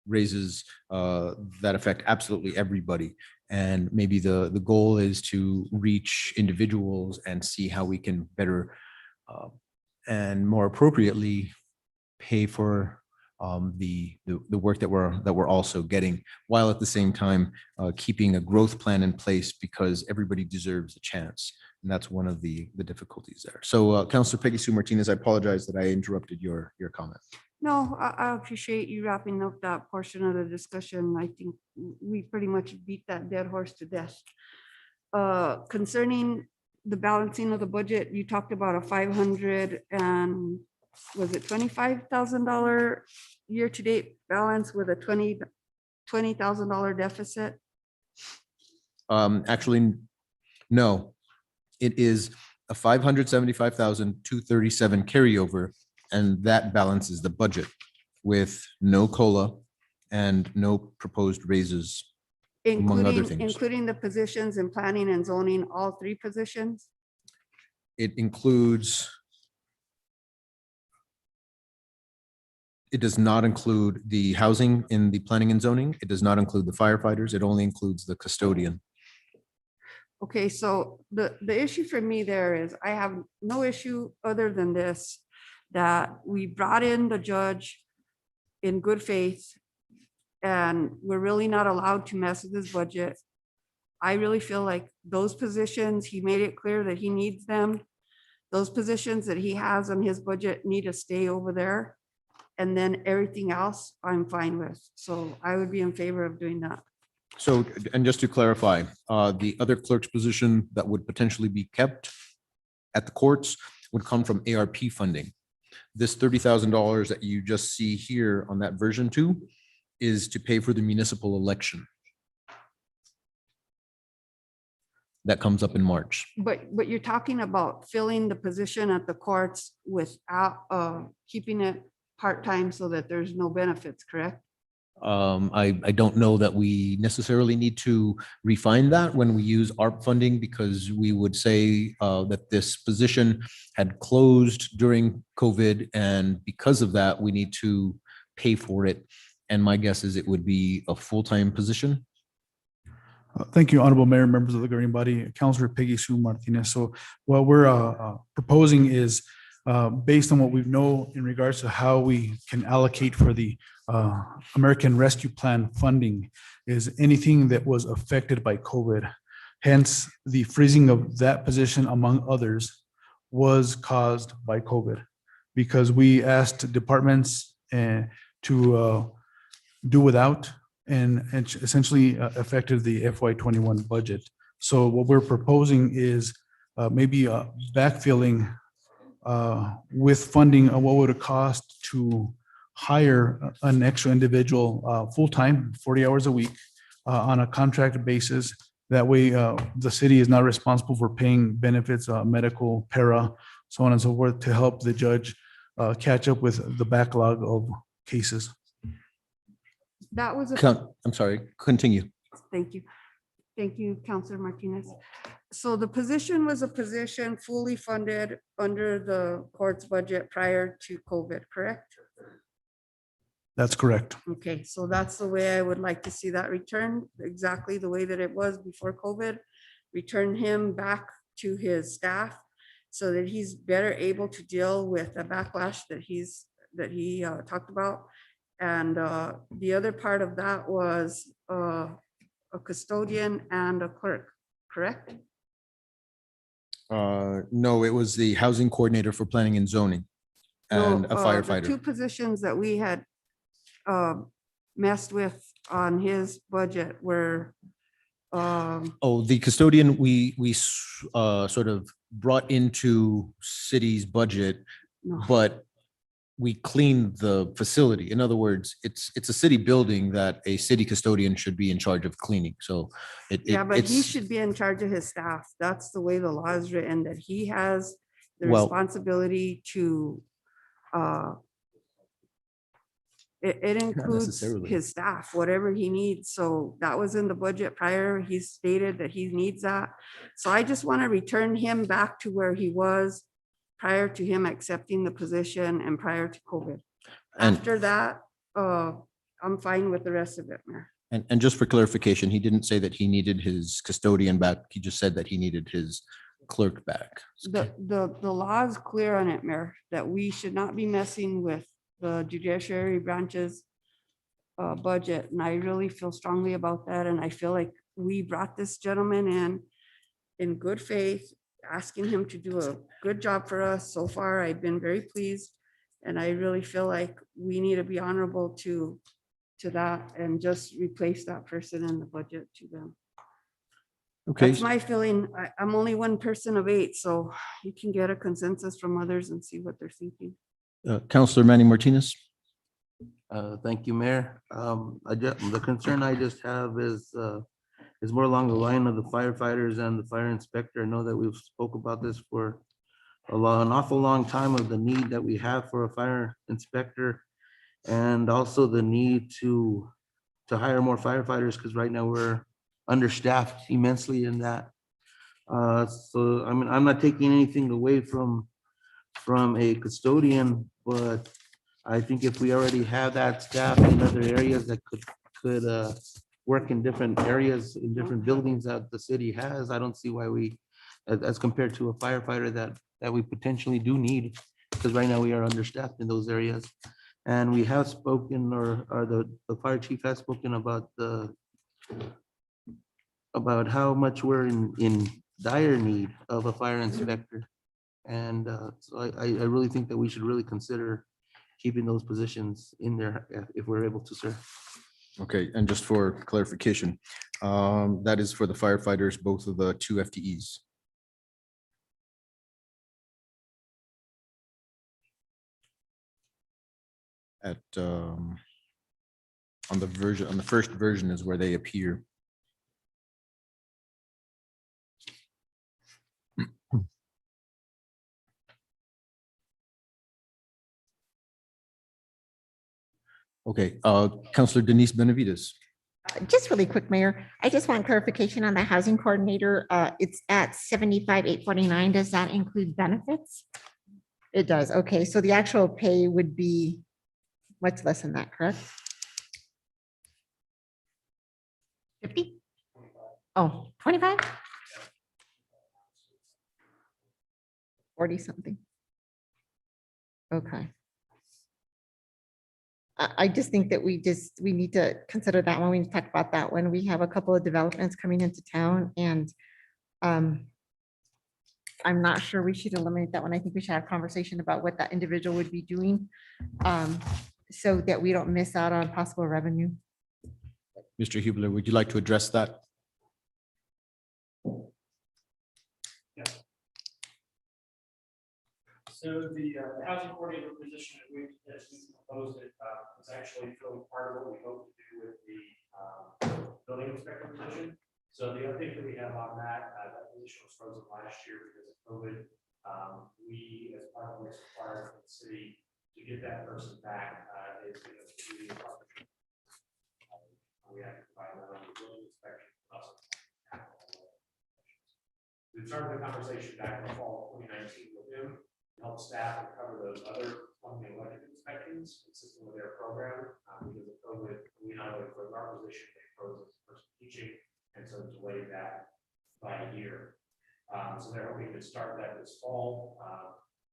raises that affect absolutely everybody. And maybe the goal is to reach individuals and see how we can better and more appropriately pay for the work that we're also getting, while at the same time keeping a growth plan in place, because everybody deserves a chance. And that's one of the difficulties there. So Councilor Peggy Sue Martinez, I apologize that I interrupted your comment. No, I appreciate you wrapping up that portion of the discussion. I think we pretty much beat that dead horse to death. Concerning the balancing of the budget, you talked about a 500 and was it $25,000 year-to-date balance with a $20,000 deficit? Actually, no. It is a $575,237 carryover, and that balances the budget with no COLA and no proposed raises, among other things. Including the positions in planning and zoning, all three positions? It includes, it does not include the housing in the planning and zoning. It does not include the firefighters. It only includes the custodian. Okay, so the issue for me there is I have no issue other than this, that we brought in the judge in good faith and we're really not allowed to mess with his budget. I really feel like those positions, he made it clear that he needs them. Those positions that he has on his budget need to stay over there. And then everything else I'm fine with. So I would be in favor of doing that. So, and just to clarify, the other clerk's position that would potentially be kept at the courts would come from ARP funding. This $30,000 that you just see here on that version 2 is to pay for the municipal election. That comes up in March. But you're talking about filling the position at the courts without keeping it part-time so that there's no benefits, correct? I don't know that we necessarily need to refine that when we use ARP funding, because we would say that this position had closed during COVID, and because of that, we need to pay for it. And my guess is it would be a full-time position. Thank you, Honorable Mayor, members of the governing body, Councilor Peggy Sue Martinez. So what we're proposing is based on what we know in regards to how we can allocate for the American Rescue Plan funding, is anything that was affected by COVID. Hence, the freezing of that position, among others, was caused by COVID, because we asked departments to do without, and essentially affected the FY '21 budget. So what we're proposing is maybe backfilling with funding, what would it cost to hire an extra individual full-time, 40 hours a week on a contract basis. That way, the city is not responsible for paying benefits, medical, para, so on and so forth, to help the judge catch up with the backlog of cases. That was a. I'm sorry, continue. Thank you. Thank you, Counselor Martinez. So the position was a position fully funded under the court's budget prior to COVID, correct? That's correct. Okay, so that's the way I would like to see that return, exactly the way that it was before COVID. Return him back to his staff so that he's better able to deal with the backlash that he talked about. And the other part of that was a custodian and a clerk, correct? No, it was the housing coordinator for planning and zoning and No, a the firefighter. two positions that we had messed with on his budget were Oh, the custodian, we sort of brought into city's budget, no. but we cleaned the facility. In other words, it's a city building that a city custodian should be in charge of cleaning. So Yeah, but he it's, should be in charge of his staff. That's the way the law is written, that he has the Well- responsibility to it includes necessarily. his staff, whatever he needs. So that was in the budget prior. He stated that he needs that. So I just want to return him back to where he was prior to him accepting the position and prior to COVID. And- After that, I'm fine with the rest of it, Mayor. and just for clarification, he didn't say that he needed his custodian back. He just said that he needed his clerk back. The law is clear on it, Mayor, that we should not be messing with the judiciary branch's budget. And I really feel strongly about that. And I feel like we brought this gentleman in good faith, asking him to do a good job for us. So far, I've been very pleased. And I really feel like we need to be honorable to that and just replace that person in the budget to them. Okay, That's my feeling. I'm only one person of 8, so you can get a consensus from others and see what they're thinking. Counselor Manny Martinez. Thank you, Mayor. The concern I just have is more along the line of the firefighters and the fire inspector. I know that we've spoke about this for an awful long time, of the need that we have for a fire inspector, and also the need to hire more firefighters, because right now we're understaffed immensely in that. So I mean, I'm not taking anything away from a custodian, but I think if we already have that staff in other areas that could work in different areas, in different buildings that the city has, I don't see why we, as compared to a firefighter that we potentially do need, because right now we are understaffed in those areas. And we have spoken, or the fire chief has spoken about how much we're in dire need of a fire inspector. And so I really think that we should really consider keeping those positions in there if we're able to, sir. Okay, and just for clarification, that is for the firefighters, both of the 2 FTEs. At on the first version is where they appear. Okay, Counselor Denise Benavides. Just really quick, Mayor, I just want clarification on the housing coordinator. It's at 75,849. Does that include benefits? It does. Okay, so the actual pay would be much less than that, correct? 50? Oh, 25? 40 something. Okay. I just think that we need to consider that when we talk about that, when we have a couple of developments coming into town and I'm not sure we should eliminate that one. I think we should have a conversation about what that individual would be doing so that we don't miss out on possible revenue. Mr. Hubler, would you like to address that? So the housing coordinator position that we proposed it was actually filling part of what we hope to do with the building inspector position. So the update that we have on that, that position was frozen last year because of COVID. We, as part of what's required from the city to get that person back, is going to be a partnership. We have to provide not only building inspection, but also capital. We started the conversation back in the fall of 2019 with him. Help staff and cover those other plumbing and electric inspections consistent with their program. Because of COVID, we not only froze our position, they froze this person teaching, and so delayed that by a year. So they're hoping to start that this fall,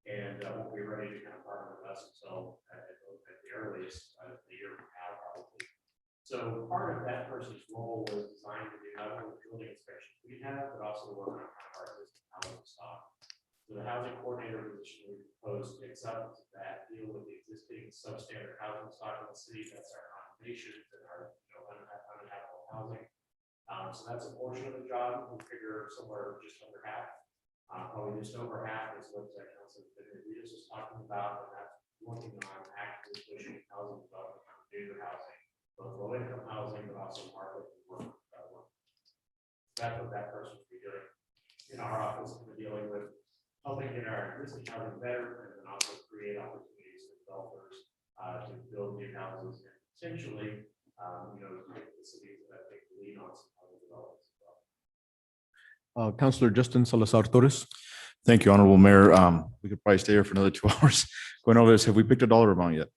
and won't be ready to kind of partner with us until at the earliest the year from now, probably. So part of that person's role was designed to do not only the building inspections we have, but also work on kind of our existing housing stock. So the housing coordinator position we proposed picks up to that, deal with the existing substandard housing stock in the city. That's our accommodations and our uninhabitable housing. So that's a portion of the job. We figure somewhere just under half, probably just over half is what Councilman Benavides was talking about, and that's working on actively pushing housing development on new housing, both low income housing, but also market work. That's what that person will be doing. In our office, we're dealing with helping get our existing housing better, and then also create opportunities for developers to build new houses and potentially, take the cities that take the lead on some housing developments as well. Councillor Justin Salazar Torres. Thank you, Honorable Mayor. We could probably stay here for another 2 hours going over this. Have we picked a dollar amount yet?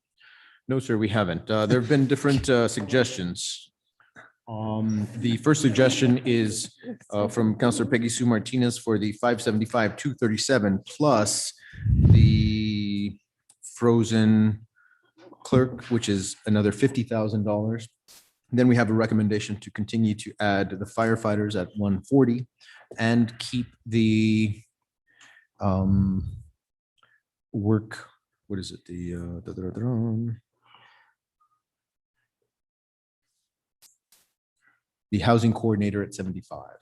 No, sir, we haven't. There have been different suggestions. The first suggestion is from Councillor Peggy Sue Martinez for the 575, 237 plus the frozen clerk, which is another $50,000. Then we have a recommendation to continue to add the firefighters at 140 and keep the work, what is it? The housing coordinator at 75.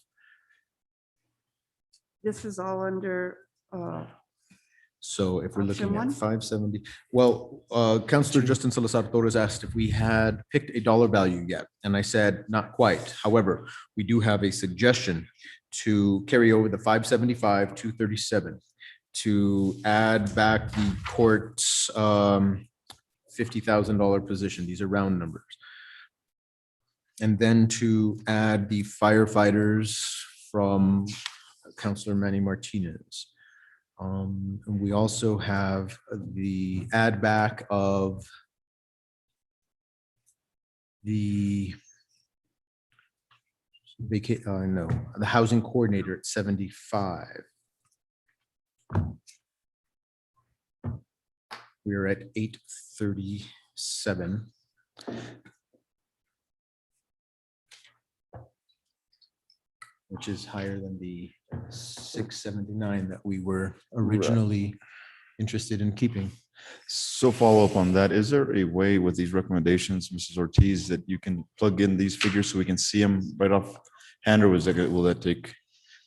This is all under, So if we're Option looking one? at 570, well, Councillor Justin Salazar Torres asked if we had picked a dollar value yet, and I said not quite. However, we do have a suggestion to carry over the 575, 237 to add back the court's $50,000 position. These are round numbers. And then to add the firefighters from Councillor Manny Martinez. And we also have the add back of the the housing coordinator at 75. We are at 837. Which is higher than the 679 that we were originally interested in keeping. So follow up on that. Is there a way with these recommendations, Mrs. Ortiz, that you can plug in these figures so we can see them right off hand, or will that take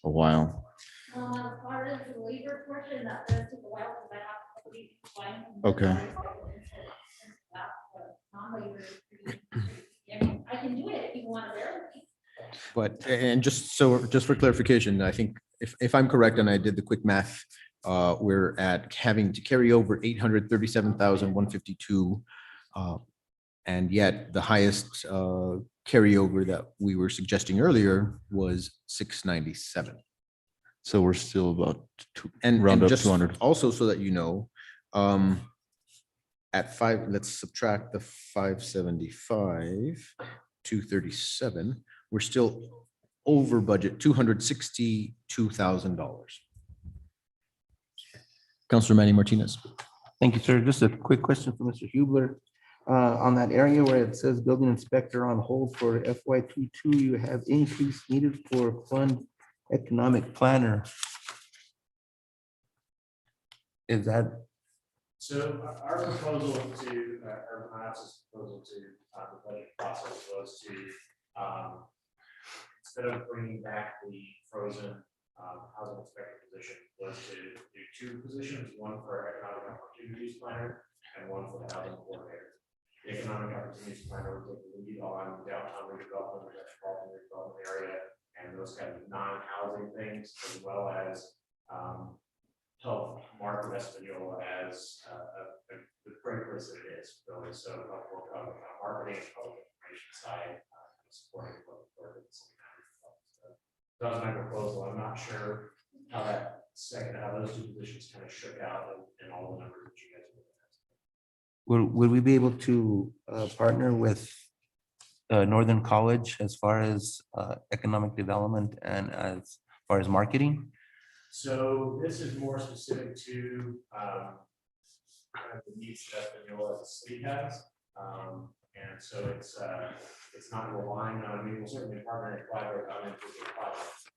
a while? As far as the labor portion, that does take a while because I have to be flying. Okay. Non-labor is pretty, I mean, I can do it if you want to verify. But, and just for clarification, I think if I'm correct and I did the quick math, we're at having to carry over 837,152. And yet the highest carryover that we were suggesting earlier was 697. So we're still about And round up just 200. also so that you know, at let's subtract the 575, 237. We're still over budget, $262,000. Councilor Manny Martinez. Thank you, sir. Just a quick question for Mr. Hubler. On that area where it says building inspector on hold for FY 22, you have increase needed for fund economic planner. Is that, So our proposal to, or perhaps proposal to the budget process was to, instead of bringing back the frozen housing inspector position, was to do two positions, one for economic opportunities planner and one for the housing coordinator. The economic opportunities planner would take the lead on downtown redevelopment, the metropolitan redevelopment area, and those kind of non-housing things, as well as help market Espanola as the great place that it is, really. So help work on the marketing and public information side, supporting public work at the city manager. So that was my proposal. I'm not sure how how those two positions kind of shook out and all the numbers that you guys were looking at. would we be able to partner with Northern College as far as economic development and as far as marketing? So this is more specific to kind of the needs that Espanola as a city has. And so it's not relying on, I mean, we'll certainly partner and collaborate on individual projects.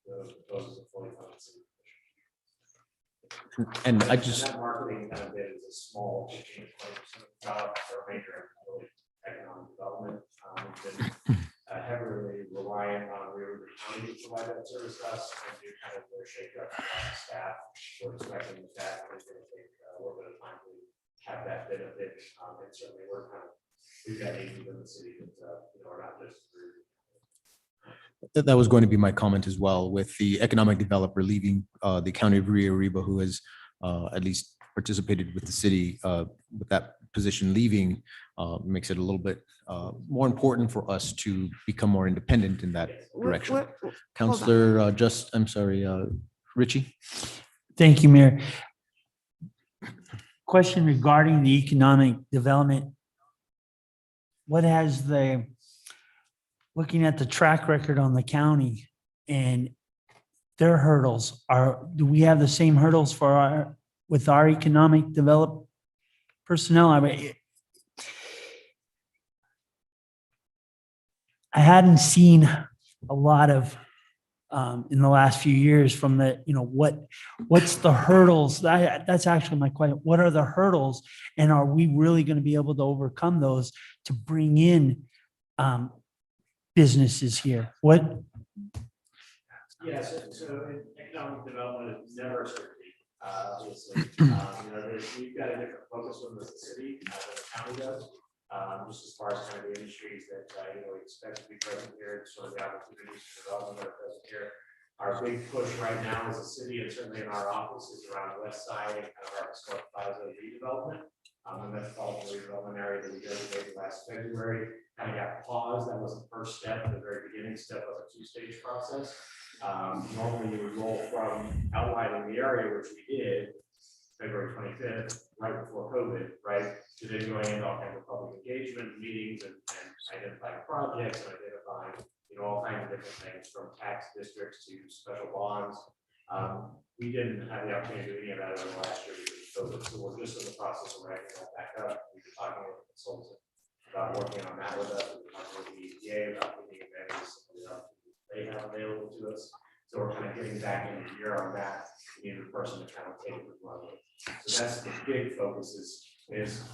Those proposals are fully funded. And I just, That marketing kind of bit is a small 15 to 20% of the job, or major really economic development. We've been heavily reliant on Rio Grande County to provide that service to us and do kind of their shake up staff. We're expecting that it's going to take a little bit of time to have that benefit. And certainly we've got agents in the city that are not just through. that was going to be my comment as well, with the economic developer leaving the county of Rio Arriba, who has at least participated with the city with that position leaving, makes it a little bit more important for us to become more independent in that direction. Counselor, Richie. Thank you, Mayor. Question regarding the economic development. What has looking at the track record on the county and their hurdles do we have the same hurdles with our economic development personnel? I mean, I hadn't seen a lot of in the last few years from what's the hurdles? That's actually my question. What are the hurdles, and are we really going to be able to overcome those to bring in businesses here? Yes, so economic development is never a certainty, obviously. We've got a different focus on the city than the county does. Just as far as kind of the industries that we expect to be present here, sort of the opportunities for development that are present here. Our big push right now as a city, and certainly in our office, is around the west side and kind of our historic plaza redevelopment. The metropolitan redevelopment area that we designated last February kind of got paused. That was the first step, the very beginning step of a two-stage process. Normally you would roll from outlining the area, which we did February 25th, right before COVID, right? To then going into all kinds of public engagement meetings and identifying projects and identifying, all kinds of different things, from tax districts to special bonds. We didn't have the opportunity to do any of that over the last year because of COVID. So we're just in the process of writing that back up. We've been talking with the consultant about working on that with us. We've been talking with the EPA about taking advantage of some of the opportunities they have available to us. So we're kind of getting back in the gear on that. We need a person to kind of take it and run with. So that's the big focus is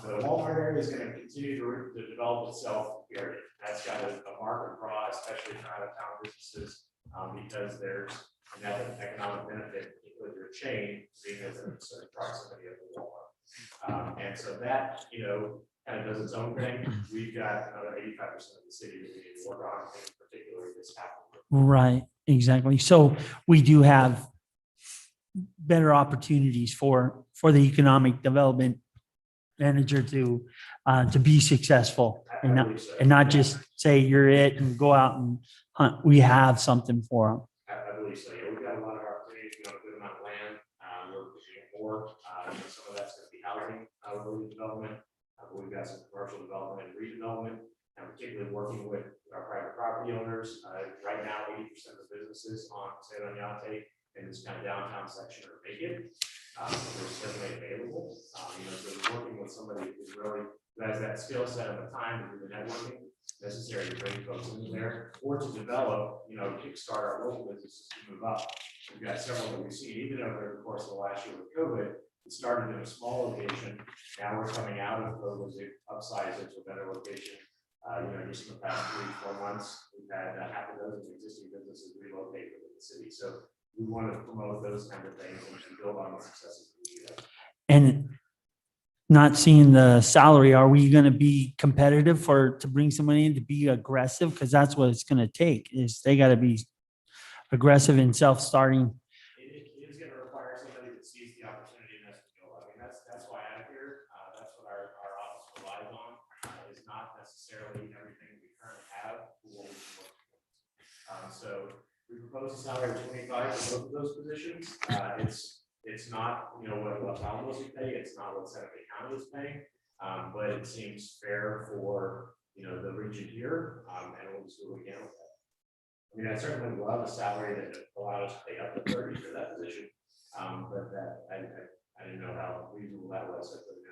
the Walmart area is going to continue to develop itself, period. That's got a market draw, especially for out of town businesses, because there's another economic benefit with your chain being as a certain proximity of the Walmart. And so that, kind of does its own thing. We've got another 85% of the city that we need to work on, particularly this happening. Right, exactly. So we do have better opportunities for the economic development manager to be successful and not just say you're it and go out and hunt. We have something for them. I believe so. Yeah, we've got a lot of opportunities. We have a good amount of land. We're pushing more. Some of that's going to be housing, development. We've got some commercial development and redevelopment, and particularly working with our private property owners. Right now, 80% of the businesses on San Oñate in this kind of downtown section are vacant. They're certainly available. So working with somebody who has that skill set of the time to do the networking necessary to bring folks in there, or to develop, kickstart our local businesses to move up. We've got several that we've seen, even over the course of the last year with COVID. It started in a small location. Now we're coming out of those, upsize it to a better location. Just in the past 3-4 months, we've had half a dozen existing businesses relocate within the city. So we want to promote those kind of things and build on the successes we have. And not seeing the salary, are we going to be competitive to bring somebody in to be aggressive? Because that's what it's going to take, is they got to be aggressive in self-starting. It is going to require somebody that sees the opportunity in Espanola. That's why I'm here. That's what our office relies on. Is not necessarily everything we currently have. So we propose a salary of 25 for both of those positions. It's not, what Alamos is paying. It's not what Santa Fe County is paying. But it seems fair for, the region here. And we'll just do what we can with that. I certainly love a salary that allowed us to pay up to 30 for that position. But that I didn't know how reasonable that was. So I put it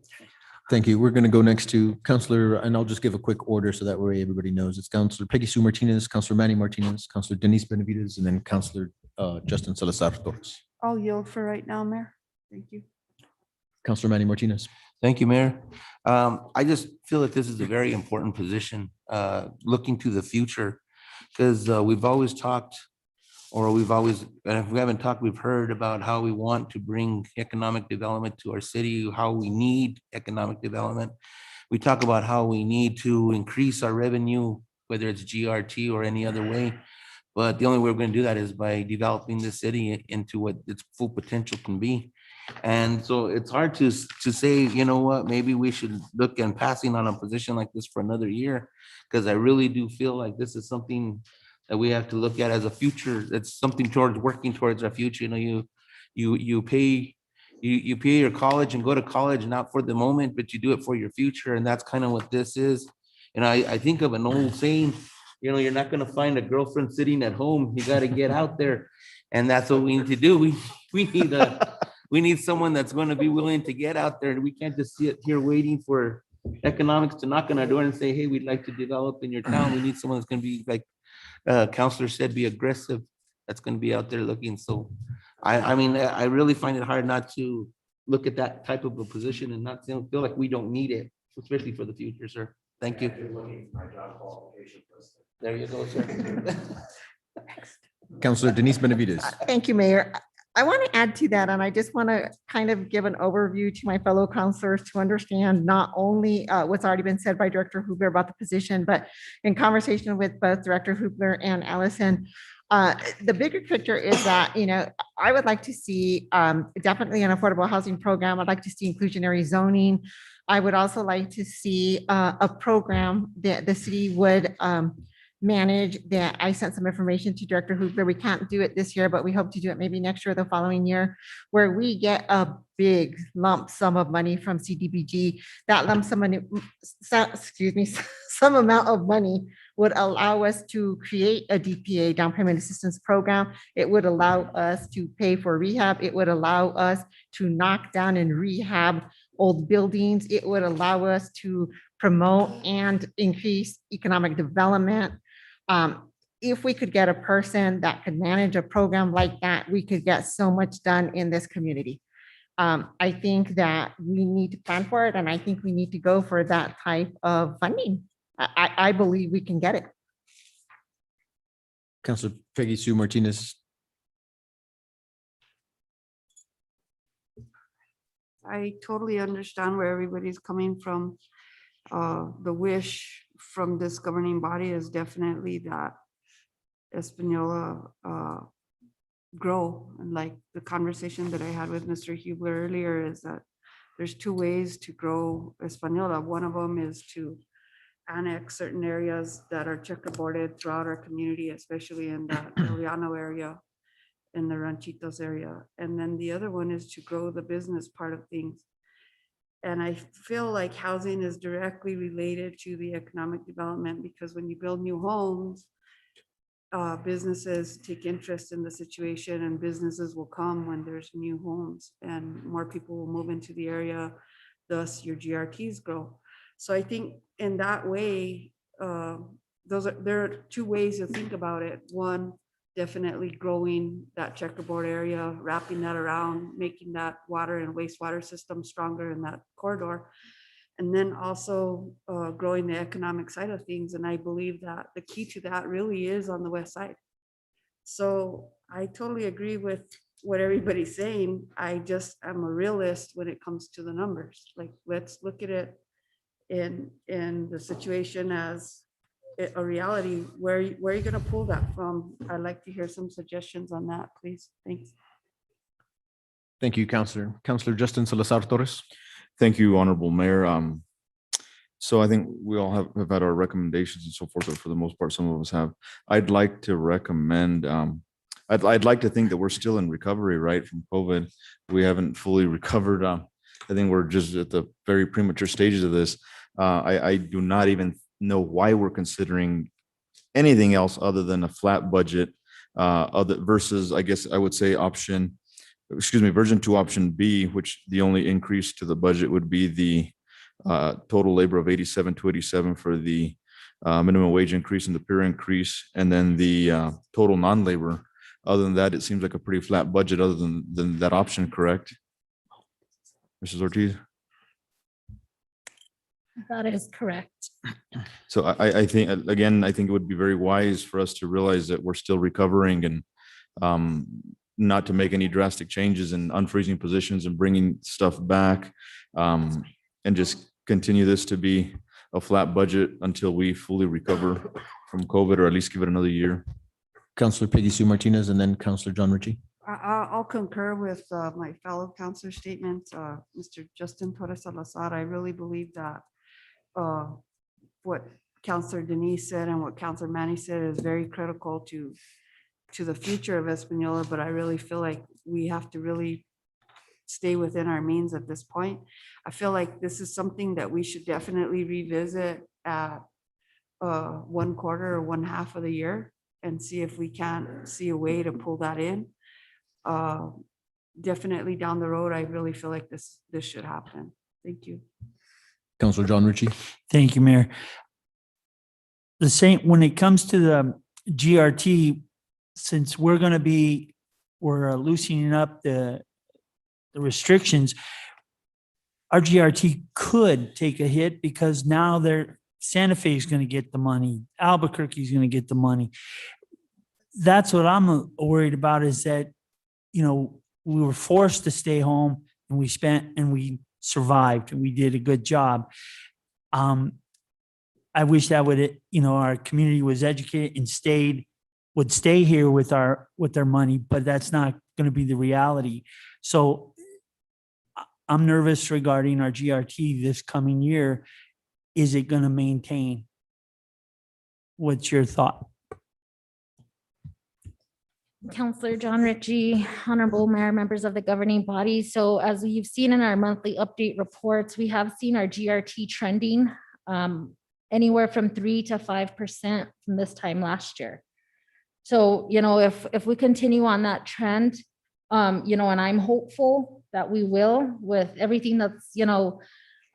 at 25. Thank you. We're going to go next to Councilor, and I'll just give a quick order so that way everybody knows. It's Councilor Peggy Sue Martinez, Councilor Manny Martinez, Councilor Denise Benavides, and then Councilor Justin Salazar Torres. I'll yield for right now, Mayor. Thank you. Councilor Manny Martinez. Thank you, Mayor. I just feel that this is a very important position, looking to the future, because we've always talked, and if we haven't talked, we've heard about how we want to bring economic development to our city, how we need economic development. We talk about how we need to increase our revenue, whether it's GRT or any other way. But the only way we're going to do that is by developing the city into what its full potential can be. And so it's hard to say, maybe we should look at passing on a position like this for another year, because I really do feel like this is something that we have to look at as a future. It's something towards working towards our future. You pay your college and go to college, not for the moment, but you do it for your future. And that's kind of what this is. And I think of an old saying, you're not going to find a girlfriend sitting at home. You got to get out there. And that's what we need to do. We need someone that's going to be willing to get out there. We can't just sit here waiting for economics to knock on our door and say, hey, we'd like to develop in your town. We need someone that's going to be, like Counselor said, be aggressive. That's going to be out there looking. So I really find it hard not to look at that type of a position and not feel like we don't need it, especially for the future, sir. Thank you. Looking at my job qualification list. There you go, sir. Councilor Denise Benavides. Thank you, Mayor. I want to add to that, and I just want to kind of give an overview to my fellow counselors to understand not only what's already been said by Director Hubler about the position, but in conversation with both Director Hubler and Allison, the bigger picture is that, I would like to see definitely an affordable housing program. I'd like to see inclusionary zoning. I would also like to see a program that the city would manage. That I sent some information to Director Hubler. We can't do it this year, but we hope to do it maybe next year or the following year, where we get a big lump sum of money from CDBG. That lump sum money, some amount of money would allow us to create a DPA, down payment assistance program. It would allow us to pay for rehab. It would allow us to knock down and rehab old buildings. It would allow us to promote and increase economic development. If we could get a person that could manage a program like that, we could get so much done in this community. I think that we need to plan for it, and I think we need to go for that type of funding. I believe we can get it. Councilor Peggy Sue Martinez. I totally understand where everybody's coming from. The wish from this governing body is definitely that Espanola grow. And like the conversation that I had with Mr. Hubler earlier is that there's two ways to grow Espanola. One of them is to annex certain areas that are checkerboarded throughout our community, especially in the Llano area, in the Ranchitos area. And then the other one is to grow the business part of things. And I feel like housing is directly related to the economic development, because when you build new homes, businesses take interest in the situation, and businesses will come when there's new homes and more people will move into the area, thus your GRTs grow. So I think in that way, there are two ways to think about it. One, definitely growing that checkerboard area, wrapping that around, making that water and wastewater system stronger in that corridor. And then also growing the economic side of things. And I believe that the key to that really is on the west side. So I totally agree with what everybody's saying. I just am a realist when it comes to the numbers. Like, let's look at it in the situation as a reality. Where are you going to pull that from? I'd like to hear some suggestions on that, please. Thanks. Thank you, Counselor. Counselor Justin Salazar Torres. Thank you, Honorable Mayor. So I think we all have had our recommendations and so forth, but for the most part, some of us have. I'd like to recommend, I'd like to think that we're still in recovery, right, from COVID. We haven't fully recovered. I think we're just at the very premature stages of this. I do not even know why we're considering anything else other than a flat budget, versus, I guess I would say version 2, option B, which the only increase to the budget would be the total labor of 87,287 for the minimum wage increase and the peer increase, and then the total non-labor. Other than that, it seems like a pretty flat budget other than that option, correct? Mrs. Ortiz? That is correct. So I think, again, I think it would be very wise for us to realize that we're still recovering and not to make any drastic changes in unfreezing positions and bringing stuff back, and just continue this to be a flat budget until we fully recover from COVID, or at least give it another year. Counselor Peggy Sue Martinez, and then Counselor John Ritchie. I'll concur with my fellow counselor statement, Mr. Justin Torres Salazar. I really believe that what Counselor Denise said and what Counselor Manny said is very critical to the future of Espanola, but I really feel like we have to really stay within our means at this point. I feel like this is something that we should definitely revisit at 1 quarter or 1/2 of the year and see if we can see a way to pull that in. Definitely down the road, I really feel like this should happen. Thank you. Counselor John Ritchie. Thank you, Mayor. The same, when it comes to the GRT, since we're loosening up the restrictions, our GRT could take a hit because now Santa Fe is going to get the money. Albuquerque is going to get the money. That's what I'm worried about, is that, we were forced to stay home and we survived and we did a good job. I wish that our community was educated and would stay here with their money, but that's not going to be the reality. So I'm nervous regarding our GRT this coming year. Is it going to maintain? What's your thought? Counselor John Ritchie, Honorable Mayor, members of the governing body. So as you've seen in our monthly update reports, we have seen our GRT trending anywhere from 3 to 5% from this time last year. So, if we continue on that trend, and I'm hopeful that we will, with everything that's,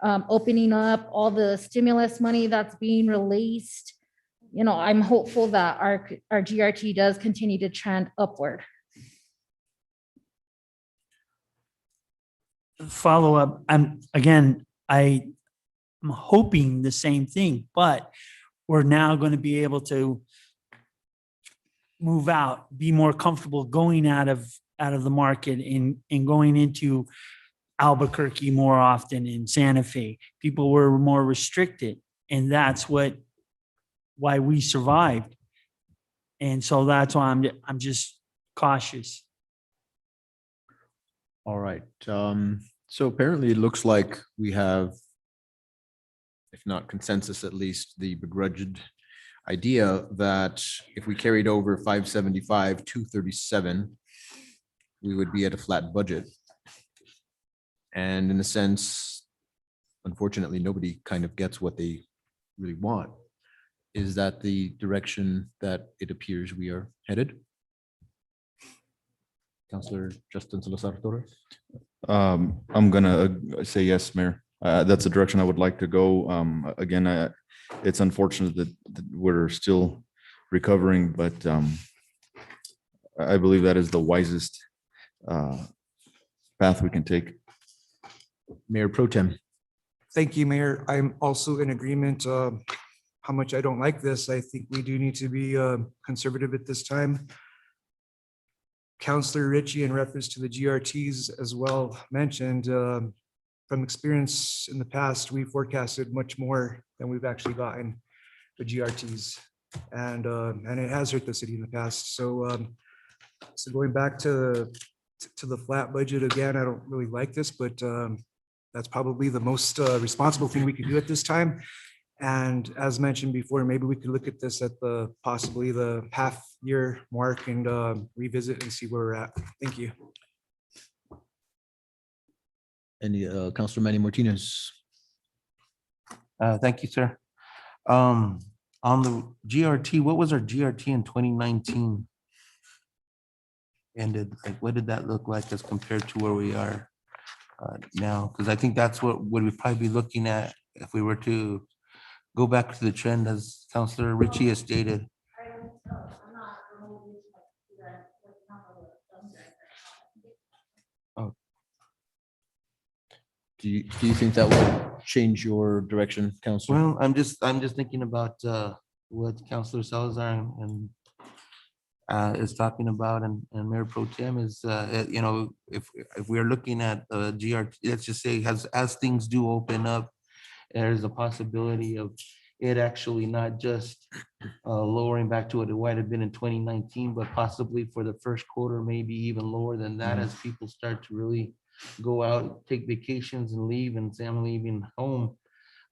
opening up, all the stimulus money that's being released, I'm hopeful that our GRT does continue to trend upward. Follow up. I'm hoping the same thing, but we're now going to be able to move out, be more comfortable going out of the market and going into Albuquerque more often, in Santa Fe. People were more restricted, and that's why we survived. And so that's why I'm just cautious. All right. So apparently it looks like we have, if not consensus, at least the begrudged idea that if we carried over 575, 237, we would be at a flat budget. And in a sense, unfortunately, nobody kind of gets what they really want. Is that the direction that it appears we are headed? Counselor Justin Salazar Torres? I'm gonna say yes, Mayor. That's the direction I would like to go. Again, it's unfortunate that we're still recovering, but I believe that is the wisest path we can take. Mayor Pro Tem. Thank you, Mayor. I'm also in agreement. How much I don't like this. I think we do need to be conservative at this time. Counselor Ritchie, in reference to the GRTs as well, mentioned from experience in the past, we forecasted much more than we've actually gotten the GRTs. And it has hurt the city in the past. So going back to the flat budget again, I don't really like this, but that's probably the most responsible thing we can do at this time. And as mentioned before, maybe we could look at this at the possibly the half-year mark and revisit and see where we're at. Thank you. Any Counselor Manny Martinez? Thank you, sir. On the GRT, what was our GRT in 2019? Ended, like, what did that look like as compared to where we are now? Because I think that's what would we probably be looking at if we were to go back to the trend, as Counselor Ritchie has stated. Do you think that will change your direction, Counselor? Well, I'm just thinking about what Counselor Salazar and is talking about, and Mayor Pro Tem is, you know, if we're looking at GRT, let's just say as things do open up, there's a possibility of it actually not just lowering back to what it might have been in 2019, but possibly for the first quarter, maybe even lower than that, as people start to really go out, take vacations and leave, and say, I'm leaving home.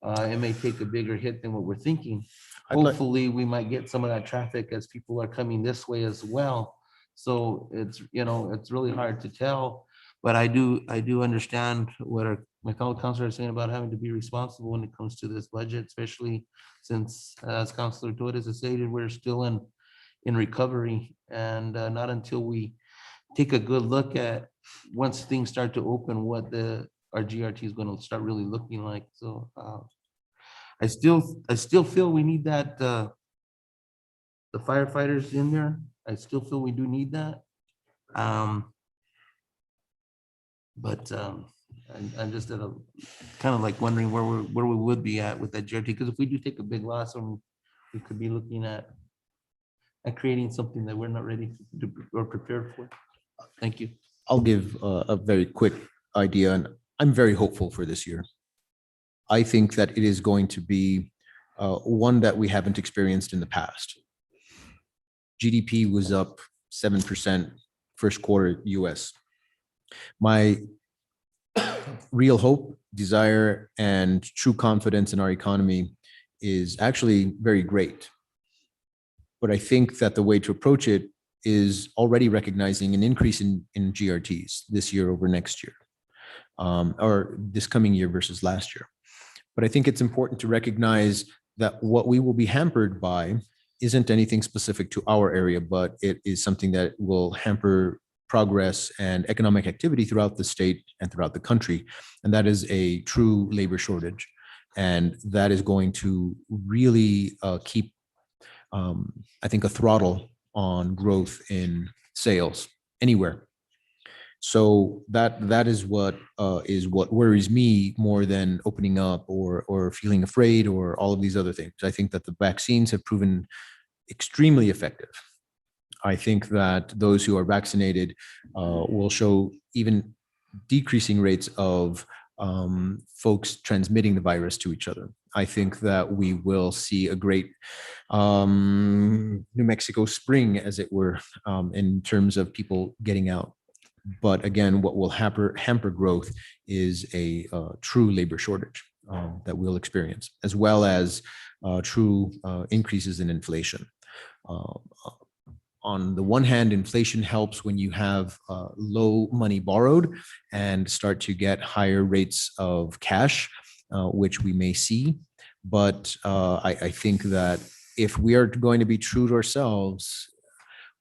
It may take a bigger hit than what we're thinking. Hopefully, we might get some of that traffic as people are coming this way as well. So it's, you know, it's really hard to tell, but I do understand what my fellow councilors are saying about having to be responsible when it comes to this budget, especially since, as Councilor Torres has stated, we're still in recovery, and not until we take a good look at, once things start to open, what our GRT is going to start really looking like. So I still feel we need that, the firefighters in there. I still feel we do need that. But I'm just at a kind of like wondering where we would be at with that GRT, because if we do take a big loss, we could be looking at creating something that we're not ready to or prepared for. Thank you. I'll give a very quick idea, and I'm very hopeful for this year. I think that it is going to be one that we haven't experienced in the past. GDP was up 7% first quarter US. My real hope, desire, and true confidence in our economy is actually very great. But I think that the way to approach it is already recognizing an increase in GRTs this year over next year, or this coming year versus last year. But I think it's important to recognize that what we will be hampered by isn't anything specific to our area, but it is something that will hamper progress and economic activity throughout the state and throughout the country. And that is a true labor shortage. And that is going to really keep, I think, a throttle on growth in sales anywhere. So that is what worries me more than opening up or feeling afraid or all of these other things. I think that the vaccines have proven extremely effective. I think that those who are vaccinated will show even decreasing rates of folks transmitting the virus to each other. I think that we will see a great New Mexico spring, as it were, in terms of people getting out. But again, what will hamper growth is a true labor shortage that we'll experience, as well as true increases in inflation. On the one hand, inflation helps when you have low money borrowed and start to get higher rates of cash, which we may see. But I think that if we are going to be true to ourselves,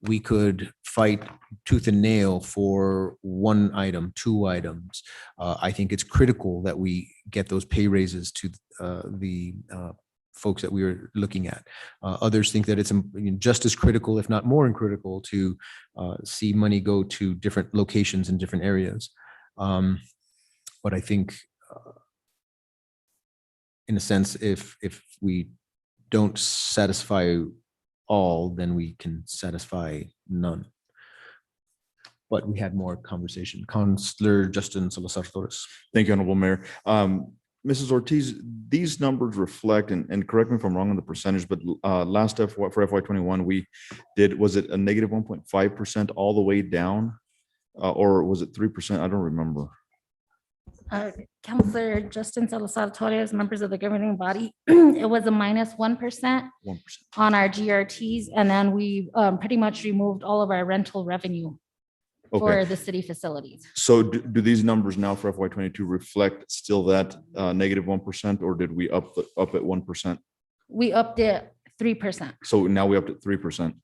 we could fight tooth and nail for one item, two items. I think it's critical that we get those pay raises to the folks that we are looking at. Others think that it's just as critical, if not more critical, to see money go to different locations in different areas. But I think, in a sense, if we don't satisfy all, then we can satisfy none. But we had more conversation. Counselor Justin Salazar Torres. Thank you, Honorable Mayor. Mrs. Ortiz, these numbers reflect, and correct me if I'm wrong on the percentage, but last for FY 21, we did, was it a negative 1.5% all the way down? Or was it 3%? I don't remember. Counselor Justin Salazar Torres, members of the governing body, it was a minus 1% 1%. on our GRTs. And then we pretty much removed all of our rental revenue for Okay, the city facilities. so do these numbers now for FY 22 reflect still that negative 1%, or did we up at 1%? We upped it 3%. So now we upped at 3%.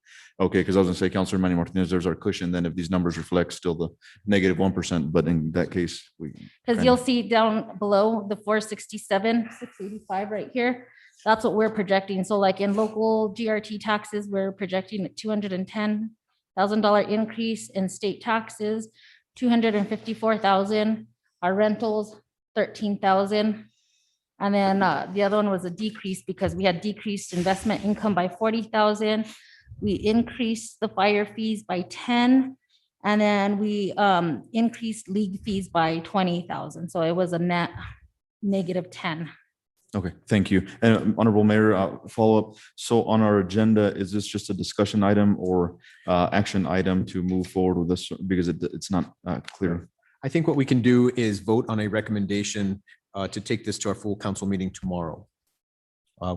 Okay, because I was gonna say, Councilor Manny Martinez, there's our cushion then if these numbers reflect still the negative 1%, but in that case, we. Because you'll see down below the 467, 685 right here. That's what we're projecting. So like in local GRT taxes, we're projecting a $210,000 increase in state taxes, 254,000. Our rentals, 13,000. And then the other one was a decrease because we had decreased investment income by 40,000. We increased the fire fees by 10. And then we increased league fees by 20,000. So it was a net negative 10. Okay, thank you. And Honorable Mayor, follow up. So on our agenda, is this just a discussion item or action item to move forward with this? Because it's not clear. I think what we can do is vote on a recommendation to take this to our full council meeting tomorrow.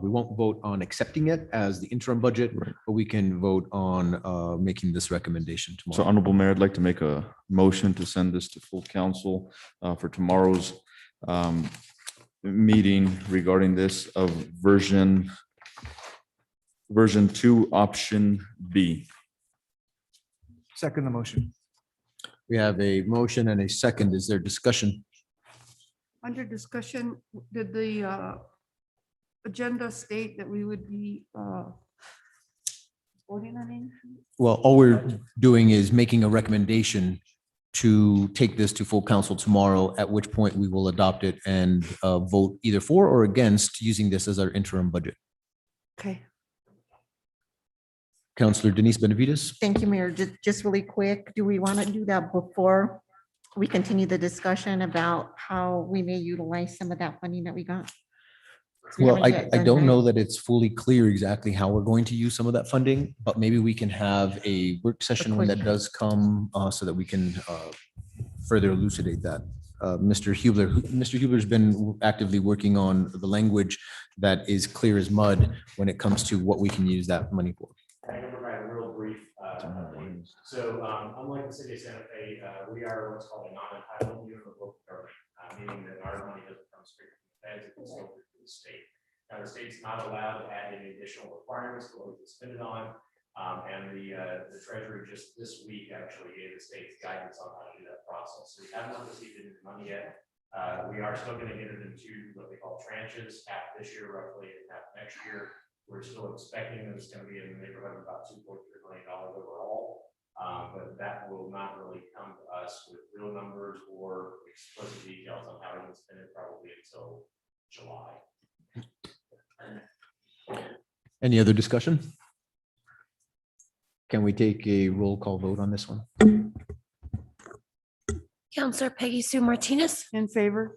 We won't vote on accepting it as the interim budget, but we can vote on making this recommendation So tomorrow. Honorable Mayor, I'd like to make a motion to send this to full council for tomorrow's meeting regarding this of version 2, option B. Second the motion. We have a motion and a second. Is there discussion? Under discussion, did the agenda state that we would be voting on it? Well, all we're doing is making a recommendation to take this to full council tomorrow, at which point we will adopt it and vote either for or against using this as our interim budget. Okay. Councilor Denise Benavides. Thank you, Mayor. Just really quick, do we want to do that before we continue the discussion about how we may utilize some of that funding that we got? We Well, haven't I yet done don't that. know that it's fully clear exactly how we're going to use some of that funding, but maybe we can have a work session when that does come so that we can further elucidate that. Mr. Hubler's been actively working on the language that is clear as mud when it comes to what we can use that money for. I can provide a real brief update. So unlike the city of Santa Fe, we are what's called a non-entitled unit of local government, meaning that our money doesn't come straight from the feds, it goes over to the state. Now, the state's not allowed to add any additional requirements to what we can spend it on. And the treasury just this week actually gave the state's guidance on how to do that process. So we have not received any money yet. We are still going to get it into what they call tranches, half this year roughly and half next year. We're still expecting that it's going to be in the neighborhood of about $2.3 million overall. But that will not really come to us with real numbers or explicit details on how to spend it probably until July. Any other discussion? Can we take a roll call vote on this one? Counselor Peggy Sue Martinez, In favor?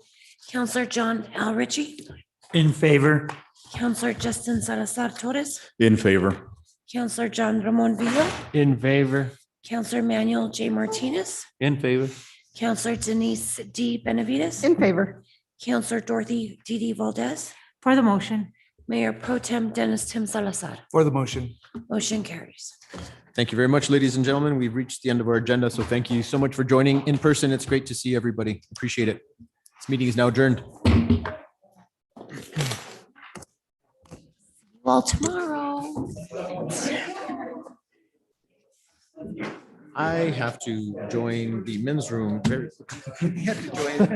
Counselor John Al Ritchie, In favor. Counselor Justin Salazar Torres, In favor. Counselor John Ramon Villa, In favor. Counselor Manuel J. Martinez, In favor. Counselor Denise D. Benavides, In favor. Counselor Dorothy D. Valdez, For the motion. Mayor Pro Tem Dennis Tim Salazar. For the motion. Motion carries. Thank you very much, ladies and gentlemen. We've reached the end of our agenda, so thank you so much for joining in person. It's great to see everybody. Appreciate it. This meeting is now adjourned. Well, tomorrow. I have to join the men's room very quickly.